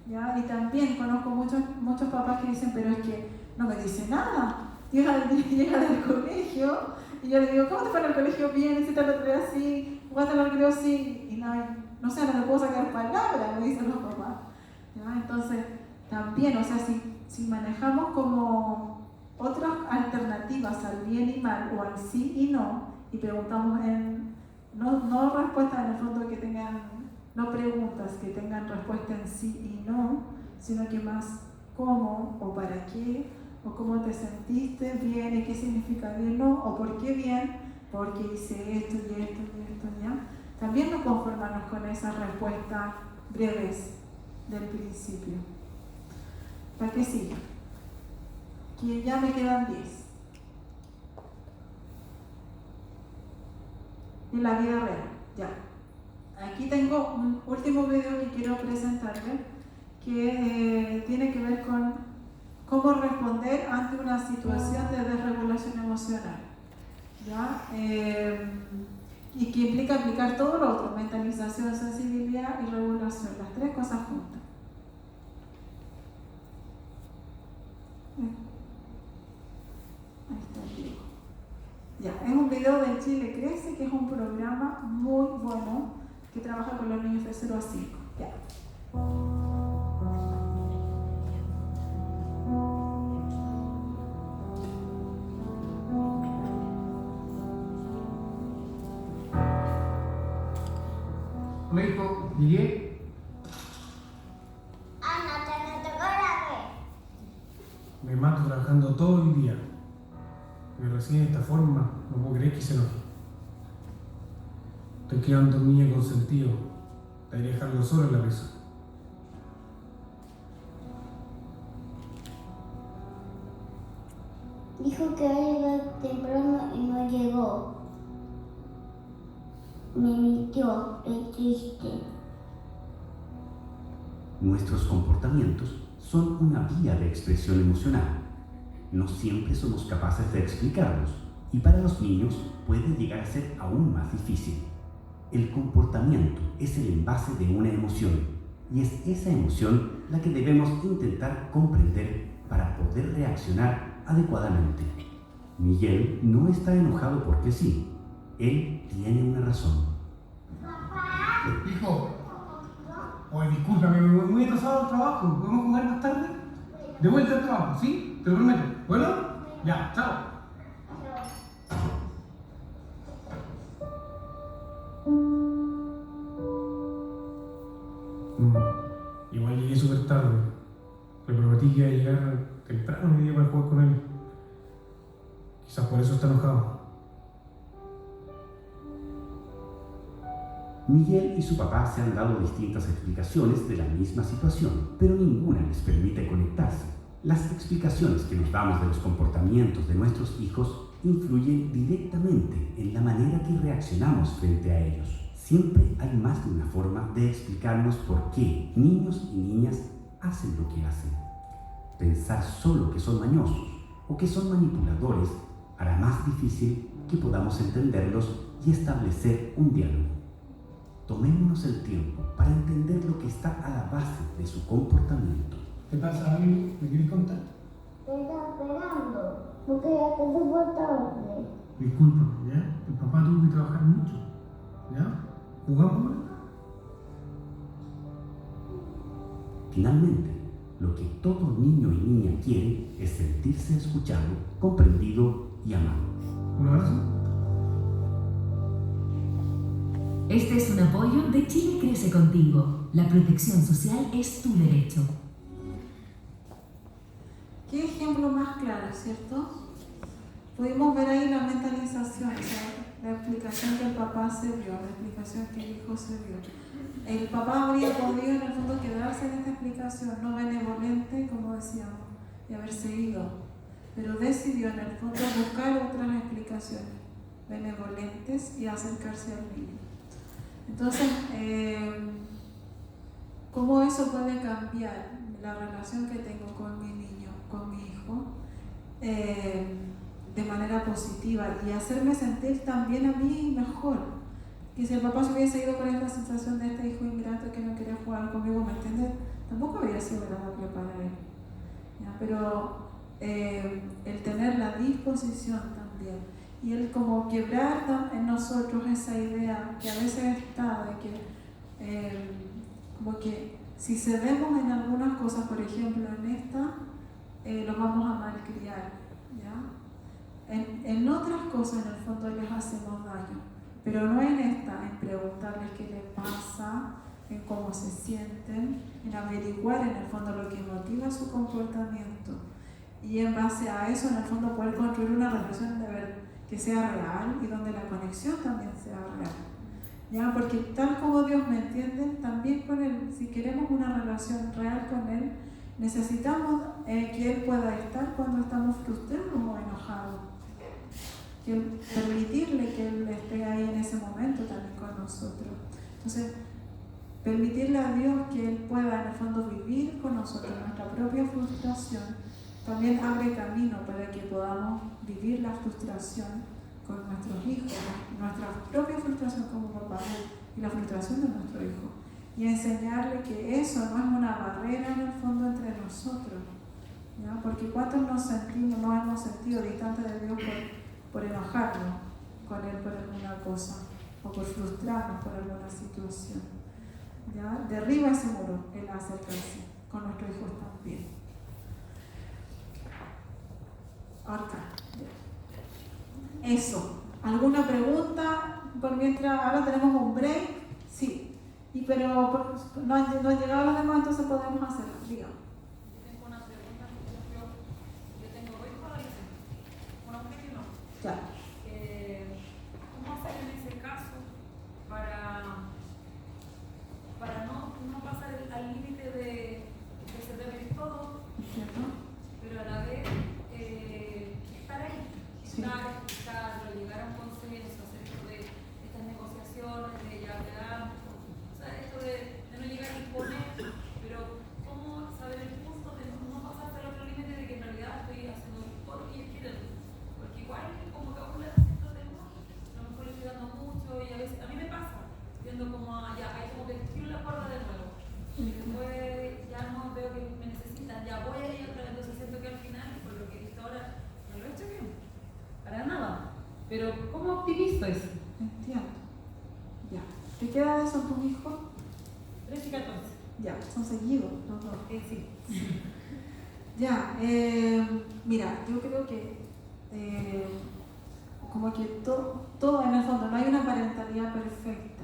Speaker 1: ¿ya? Y también conozco muchos papás que dicen: pero es que no me dice nada. Llega del colegio y yo le digo: ¿cómo te fue en el colegio? Bien, hiciste el otro día así, jugaste en el recreo así, y no sé, no le puedo sacar palabras, me dicen los papás, ¿ya? Entonces, también, o sea, si manejamos como otras alternativas al bien y mal, o al sí y no, y preguntamos no respuestas en el fondo que tengan, no preguntas que tengan respuesta en sí y no, sino que más cómo o para qué, o cómo te sentiste bien y qué significa bien, no, o por qué bien, porque hice esto y esto y esto, ¿ya? También no conformarnos con esas respuestas breves del principio. ¿Para qué sigue? Que ya me quedan 10. En la vida real, ya. Aquí tengo un último video que quiero presentarles, que tiene que ver con cómo responder ante una situación de desregulación emocional, ¿ya? Y que implica aplicar todo lo otro: mentalización, sensibilidad y regulación, las tres cosas juntas. Ahí está el video. Ya, es un video de Chile Crece, que es un programa muy bueno que trabaja con los niños de 0 a 5. Ya.
Speaker 12: Hola, hijo, llegué. Me mato trabajando todo el día. Me recibe de esta forma, no puedo creer que se enoje. Estoy criando un niño consentido. Debería dejarlo solo en la pieza.
Speaker 13: Dijo que iba a llegar temprano y no llegó. me mintió, es triste.
Speaker 4: Nuestros comportamientos son una vía de expresión emocional. No siempre somos capaces de explicarlos y para los niños puede llegar a ser aún más difícil. El comportamiento es el envase de una emoción y es esa emoción la que debemos intentar comprender para poder reaccionar adecuadamente. Miguel no está enojado porque sí. Él tiene una razón.
Speaker 12: Hijo, oye, discúlpame, me voy muy atrasado al trabajo. ¿Podemos jugar más tarde? De vuelta al trabajo, ¿sí? Te lo prometo. ¿Bueno? Ya, chao. Igual llegué súper tarde. Le prometí que iba a llegar temprano y día para jugar con él. Quizás por eso está enojado.
Speaker 4: Miguel y su papá se han dado distintas explicaciones de la misma situación, pero ninguna les permite conectarse. Las explicaciones que nos damos de los comportamientos de nuestros hijos influyen directamente en la manera que reaccionamos frente a ellos. Siempre hay más de una forma de explicarnos por qué niños y niñas hacen lo que hacen. Pensar solo que son mañosos o que son manipuladores hará más difícil que podamos entenderlos y establecer un diálogo. Tomémonos el tiempo para entender lo que está a la base de su comportamiento.
Speaker 12: ¿Qué pasa, amigo? ¿Me quieres contar?
Speaker 13: Te estaba esperando, porque ya te soportable.
Speaker 12: Discúlpame, ¿ya? El papá tuvo que trabajar mucho, ¿ya? ¿Jugamos?
Speaker 4: Finalmente, lo que todo niño y niña quiere es sentirse escuchado, comprendido y amado.
Speaker 12: ¿Un abrazo?
Speaker 14: Este es un apoyo de Chile Crece Contigo. La protección social es tu derecho.
Speaker 1: ¿Qué ejemplo más claro, cierto? Pudimos ver ahí la mentalización, o sea, la explicación que el papá se vio, la explicación que el hijo se vio. El papá habría podido en el fondo quedarse en esta explicación, no benevolente, como decíamos, y haberse ido, pero decidió en el fondo buscar otras explicaciones benevolentes y acercarse al niño. Entonces, ¿cómo eso puede cambiar la relación que tengo con mi niño, con mi hijo, de manera positiva y hacerme sentir también a mí mejor? Y si el papá se hubiese ido con esta sensación de este hijo ingrato que no quería jugar conmigo, ¿me entiendes? Tampoco habría sido agradable para él. ¿Ya? Pero el tener la disposición también y el como quebrar en nosotros esa idea que a veces está de que como que si cedemos en algunas cosas, por ejemplo en esta, los vamos a malcriar, ¿ya? En otras cosas en el fondo les hacemos daño, pero no en esta, en preguntarles qué les pasa, en cómo se sienten, en averiguar en el fondo lo que motiva su comportamiento y en base a eso en el fondo poder construir una relación de verdad que sea real y donde la conexión también sea real, ¿ya? Porque tal como Dios me entiende, también con Él, si queremos una relación real con Él, necesitamos que Él pueda estar cuando estamos frustrados o enojados, permitirle que Él esté ahí en ese momento también con nosotros. Entonces, permitirle a Dios que Él pueda en el fondo vivir con nosotros nuestra propia frustración, también abre camino para que podamos vivir la frustración con nuestros hijos, nuestra propia frustración como papá y la frustración de nuestro hijo. Y enseñarle que eso no es una barrera en el fondo entre nosotros, ¿ya? Porque cuántos nos hemos sentido distantes de Dios por enojarnos con Él por alguna cosa o por frustrarnos por alguna situación, ¿ya? Derriba ese muro el acercarse con nuestros hijos también. Ahorita. Eso. ¿Alguna pregunta? Por mientras ahora tenemos un break. Sí. Pero no han llegado los demás, entonces podemos hacerlo. Digamos.
Speaker 9: Tengo una pregunta. Yo tengo dos hijos, una mujer y un hombre.
Speaker 1: Claro.
Speaker 9: ¿Cómo hacer en ese caso para no pasar al límite de ceder todo, pero a la vez estar ahí, escucharlo, llegar a un consenso acerca de estas negociaciones,
Speaker 8: Pero ¿cómo optimizo eso?
Speaker 1: Entiendo. Ya. ¿Te queda de eso tus hijos?
Speaker 8: 13 y 14.
Speaker 1: Ya, son seguidos los dos.
Speaker 8: Sí.
Speaker 1: Ya, mira, yo creo que como que todo en el fondo, no hay una parentalidad perfecta.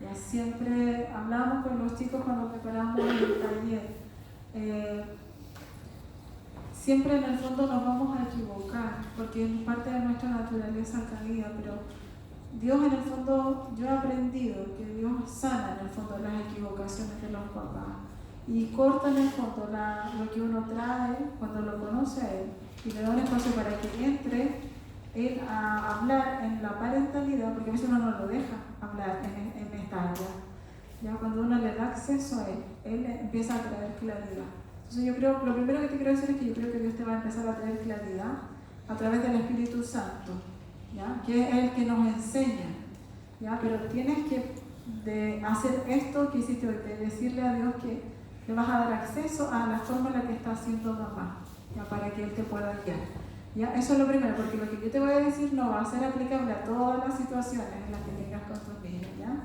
Speaker 1: Ya siempre hablamos con los chicos cuando preparamos el taller. Siempre en el fondo nos vamos a equivocar, porque es parte de nuestra naturaleza caída, pero Dios en el fondo, yo he aprendido que Dios sana en el fondo las equivocaciones de los papás y corta en el fondo lo que uno trae cuando lo conoce a Él y le da un espacio para que entre Él a hablar en la parentalidad, porque a veces uno no lo deja hablar en esta área. Ya cuando uno le da acceso a Él empieza a traer claridad. Entonces yo creo, lo primero que te quiero decir es que yo creo que Dios te va a empezar a traer claridad a través del Espíritu Santo, ¿ya? Que es el que nos enseña, ¿ya? Pero tienes que hacer esto que hiciste hoy, de decirle a Dios que le vas a dar acceso a la forma en la que está haciendo mamá, ¿ya? Para que Él te pueda guiar, ¿ya? Eso es lo primero, porque lo que yo te voy a decir no va a ser aplicable a todas las situaciones en las que tengas con tus niños, ¿ya?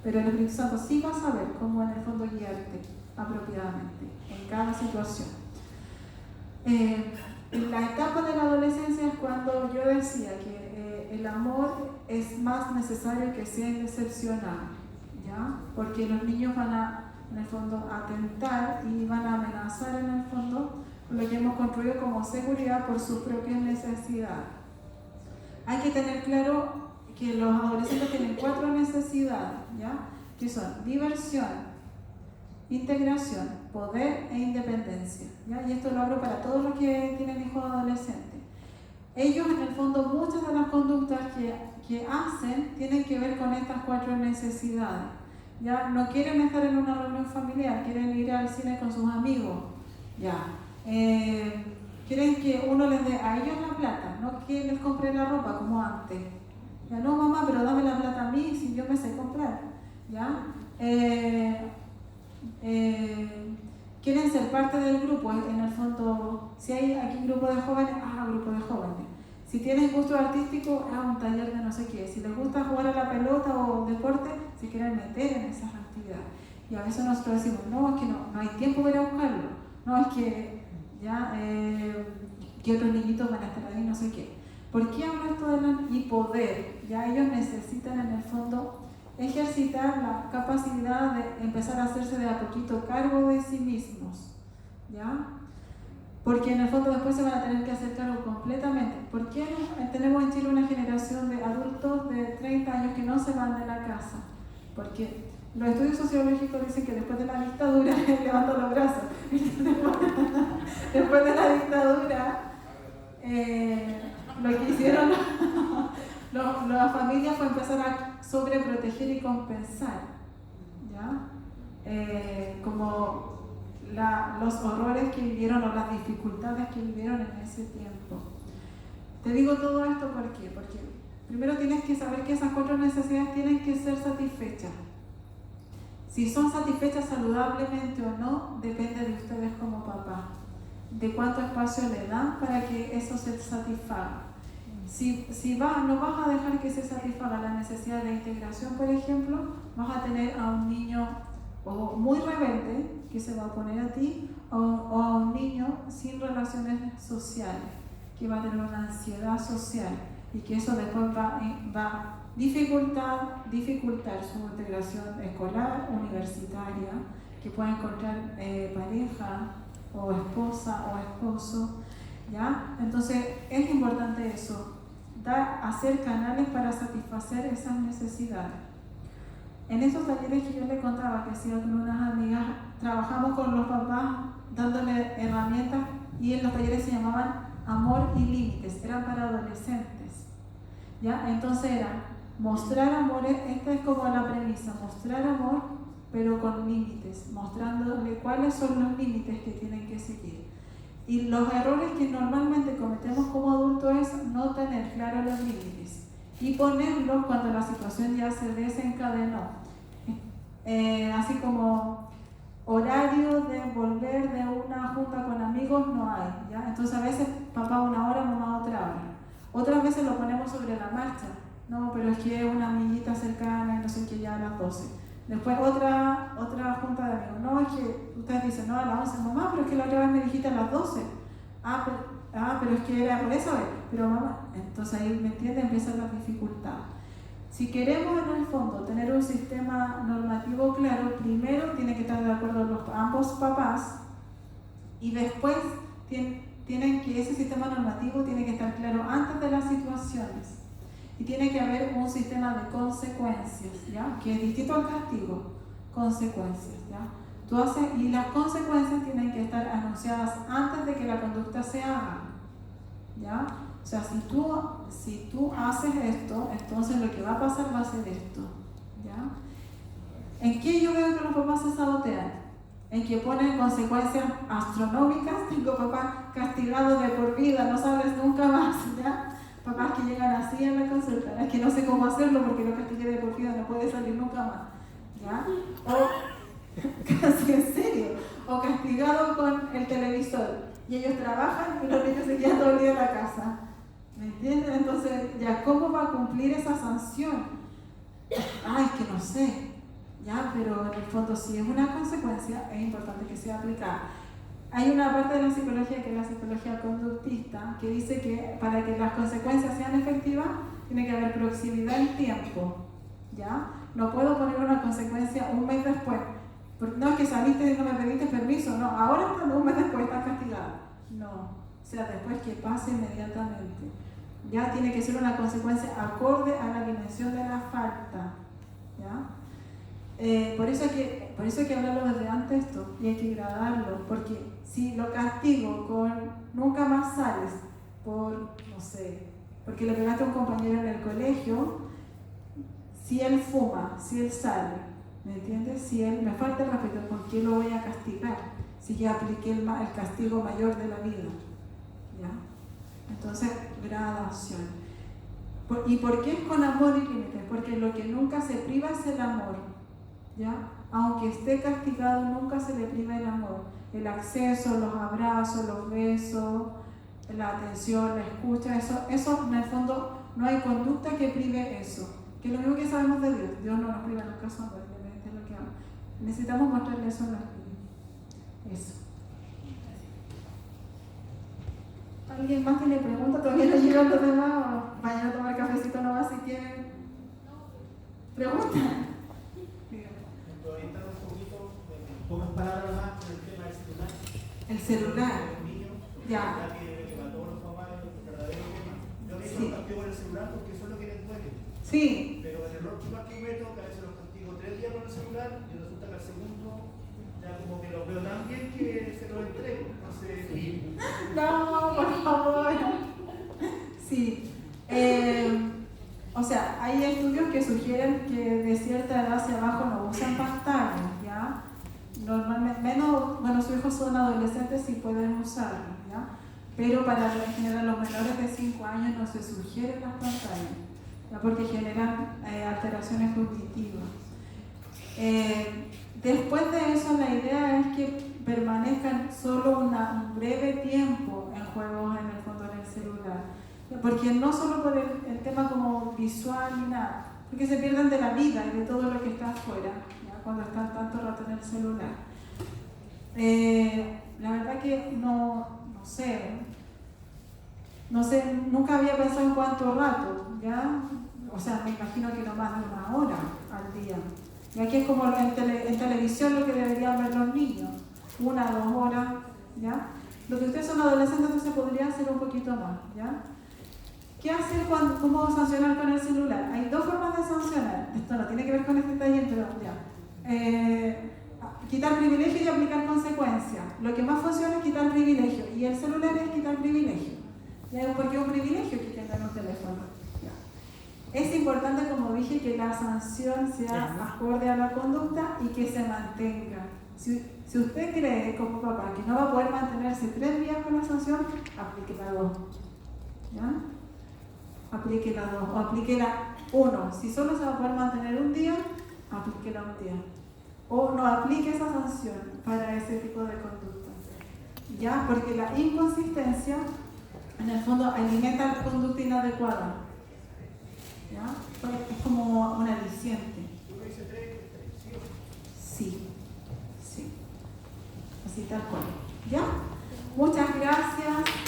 Speaker 1: Pero el Espíritu Santo sí va a saber cómo en el fondo guiarte apropiadamente en cada situación. En la etapa de la adolescencia es cuando yo decía que el amor es más necesario que sea indecepcional, ¿ya? Porque los niños van a, en el fondo, atentar y van a amenazar en el fondo lo que hemos construido como seguridad por sus propias necesidades. Hay que tener claro que los adolescentes tienen 4 necesidades, ¿ya? Que son diversión, integración, poder e independencia, ¿ya? Y esto lo hablo para todos los que tienen hijos adolescentes. Ellos en el fondo muchas de las conductas que hacen tienen que ver con estas 4 necesidades, ¿ya? No quieren estar en una reunión familiar, quieren ir al cine con sus amigos, ¿ya? Quieren que uno les dé a ellos la plata, no que les compre la ropa como antes. Ya no, mamá, pero dame la plata a mí si yo me sé comprar, ¿ya? Quieren ser parte del grupo, en el fondo, si hay aquí grupo de jóvenes, grupo de jóvenes. Si tienen gusto artístico, un taller de no sé qué. Si les gusta jugar a la pelota o deporte, se quieren meter en esas actividades. Y a veces nosotros decimos, no, es que no hay tiempo para buscarlo. No, es que ya, que otros niñitos van a estar ahí, no sé qué. ¿Por qué hablo esto de y poder? Ya ellos necesitan en el fondo ejercitar la capacidad de empezar a hacerse de a poquito cargo de sí mismos, ¿ya? Porque en el fondo después se van a tener que hacer cargo completamente. ¿Por qué tenemos en Chile una generación de adultos de 30 años que no se van de la casa? Porque los estudios sociológicos dicen que después de la dictadura, levanto los brazos, después de la dictadura, lo que hicieron las familias fue empezar a sobreproteger y compensar, ¿ya? Como los horrores que vivieron o las dificultades que vivieron en ese tiempo. Te digo todo esto ¿por qué? Porque primero tienes que saber que esas 4 necesidades tienen que ser satisfechas. Si son satisfechas saludablemente o no, depende de ustedes como papás, de cuánto espacio le dan para que eso se satisfaga. Si no vas a dejar que se satisfaga la necesidad de integración, por ejemplo, vas a tener a un niño o muy rebelde que se va a oponer a ti o a un niño sin relaciones sociales que va a tener una ansiedad social y que eso después va a dificultar su integración escolar, universitaria, que pueda encontrar pareja o esposa o esposo, ¿ya? Entonces es importante eso, hacer canales para satisfacer esas necesidades. En esos talleres que yo le contaba que hacía con unas amigas, trabajamos con los papás dándole herramientas y en los talleres se llamaban amor y límites, eran para adolescentes, ¿ya? Entonces era mostrar amor, esta es como la premisa, mostrar amor pero con límites, mostrándole cuáles son los límites que tienen que seguir. Y los errores que normalmente cometemos como adultos es no tener claros los límites y ponerlos cuando la situación ya se desencadenó. Así como horario de volver de una junta con amigos no hay, ¿ya? Entonces a veces papá 1 hora, mamá otra hora. Otras veces lo ponemos sobre la marcha. No, pero es que es una amiguita cercana y no sé qué, ya a las 12. Después otra junta de amigos. No, es que ustedes dicen, no, a las 11. Mamá, pero es que la otra vez me dijiste a las 12. Pero es que era por eso. Pero mamá, entonces ahí, ¿me entiende? Empieza la dificultad. Si queremos en el fondo tener un sistema normativo claro, primero tiene que estar de acuerdo ambos papás y después ese sistema normativo tiene que estar claro antes de las situaciones y tiene que haber un sistema de consecuencias, ¿ya? Que es distinto al castigo, consecuencias, ¿ya? Y las consecuencias tienen que estar anunciadas antes de que la conducta se haga, ¿ya? O sea, si tú haces esto, entonces lo que va a pasar va a ser esto, ¿ya? ¿En qué yo veo que los papás se sabotean? En que ponen consecuencias astronómicas. Tengo papás castigados de por vida, no sabes nunca más, ¿ya? Papás que llegan así a la consulta, es que no sé cómo hacerlo porque lo castigué de por vida, no puede salir nunca más, ¿ya? O, casi en serio, o castigado con el televisor, y ellos trabajan y los niños se quedan todo el día en la casa. ¿Me entienden? Entonces, ya, ¿cómo va a cumplir esa sanción? Es que no sé, ya, pero en el fondo si es una consecuencia, es importante que sea aplicada. Hay una parte de la psicología que es la psicología conductista, que dice que para que las consecuencias sean efectivas, tiene que haber proximidad en tiempo, ¿ya? No puedo poner una consecuencia un mes después. No es que saliste y no me pediste permiso, no, ahora un mes después estás castigada. No, o sea, después que pase inmediatamente. Ya tiene que ser una consecuencia acorde a la dimensión de la falta, ¿ya? Por eso hay que hablarlo desde antes esto, y hay que gradarlo, porque si lo castigo con nunca más sales, no sé, porque le pegaste a un compañero en el colegio, si él fuma, si él sale, ¿me entiendes? Si él me falta el respeto, ¿por qué lo voy a castigar? Si ya apliqué el castigo mayor de la vida, ¿ya? Entonces, gradación. ¿Y por qué es con amor y límites? Porque lo que nunca se priva es el amor, ¿ya? Aunque esté castigado, nunca se le priva el amor. El acceso, los abrazos, los besos, la atención, la escucha, eso en el fondo no hay conducta que prive eso. Que es lo mismo que sabemos de Dios. Dios no nos priva nunca su amor, independientemente de lo que hagamos. Necesitamos mostrarle eso a los niños. Eso. ¿Alguien más tiene preguntas? ¿Todavía no llegan los demás? Vayan a tomar cafecito nomás si quieren. ¿Preguntas?
Speaker 15: Todavía está un poquito, pocas palabras más con el tema del celular.
Speaker 1: El celular. Ya.
Speaker 15: Que para todos los papás es un verdadero tema. Yo a veces los castigo con el celular porque eso es lo que les duele.
Speaker 1: Sí.
Speaker 15: Pero el error que más cometo, que a veces los castigo 3 días con el celular y resulta que al segundo ya como que los veo tan bien que se los entrego. Entonces,
Speaker 1: no, por favor. Sí. O sea, hay estudios que sugieren que de cierta edad hacia abajo no usan pantallas, ¿ya? Normalmente, menos, sus hijos son adolescentes y pueden usarlo, ¿ya? Pero para en general los menores de 5 años no se sugieren las pantallas, ¿ya? Porque generan alteraciones cognitivas. Después de eso, la idea es que permanezcan solo un breve tiempo en juegos en el fondo en el celular. Porque no solo por el tema como visual ni nada, porque se pierden de la vida y de todo lo que está afuera, ¿ya? Cuando están tanto rato en el celular. La verdad que no sé, nunca había pensado en cuánto rato, ¿ya? O sea, me imagino que no más de 1 hora al día. Y aquí es como en televisión lo que deberían ver los niños, 1 a 2 horas, ¿ya? Lo que ustedes son adolescentes, entonces podría hacer un poquito más, ¿ya? ¿Qué hacer cómo sancionar con el celular? Hay 2 formas de sancionar. Esto no tiene que ver con este taller, pero ya. Quitar privilegio y aplicar consecuencias. Lo que más funciona es quitar privilegio. Y el celular es quitar privilegio. ¿Ya? Porque es un privilegio que tengan un teléfono. Ya. Es importante, como dije, que la sanción sea acorde a la conducta y que se mantenga. Si usted cree, como papá, que no va a poder mantenerse 3 días con la sanción, aplíquela 2. ¿Ya? Aplíquela 2 o aplíquela 1. Si solo se va a poder mantener 1 día, aplíquela 1 día. O no aplique esa sanción para ese tipo de conducta. ¿Ya? Porque la inconsistencia En el fondo alimenta la conducta inadecuada. ¿Ya? Pues es como un aliciente. Sí, sí. Así tal cual. ¿Ya? Muchas gracias.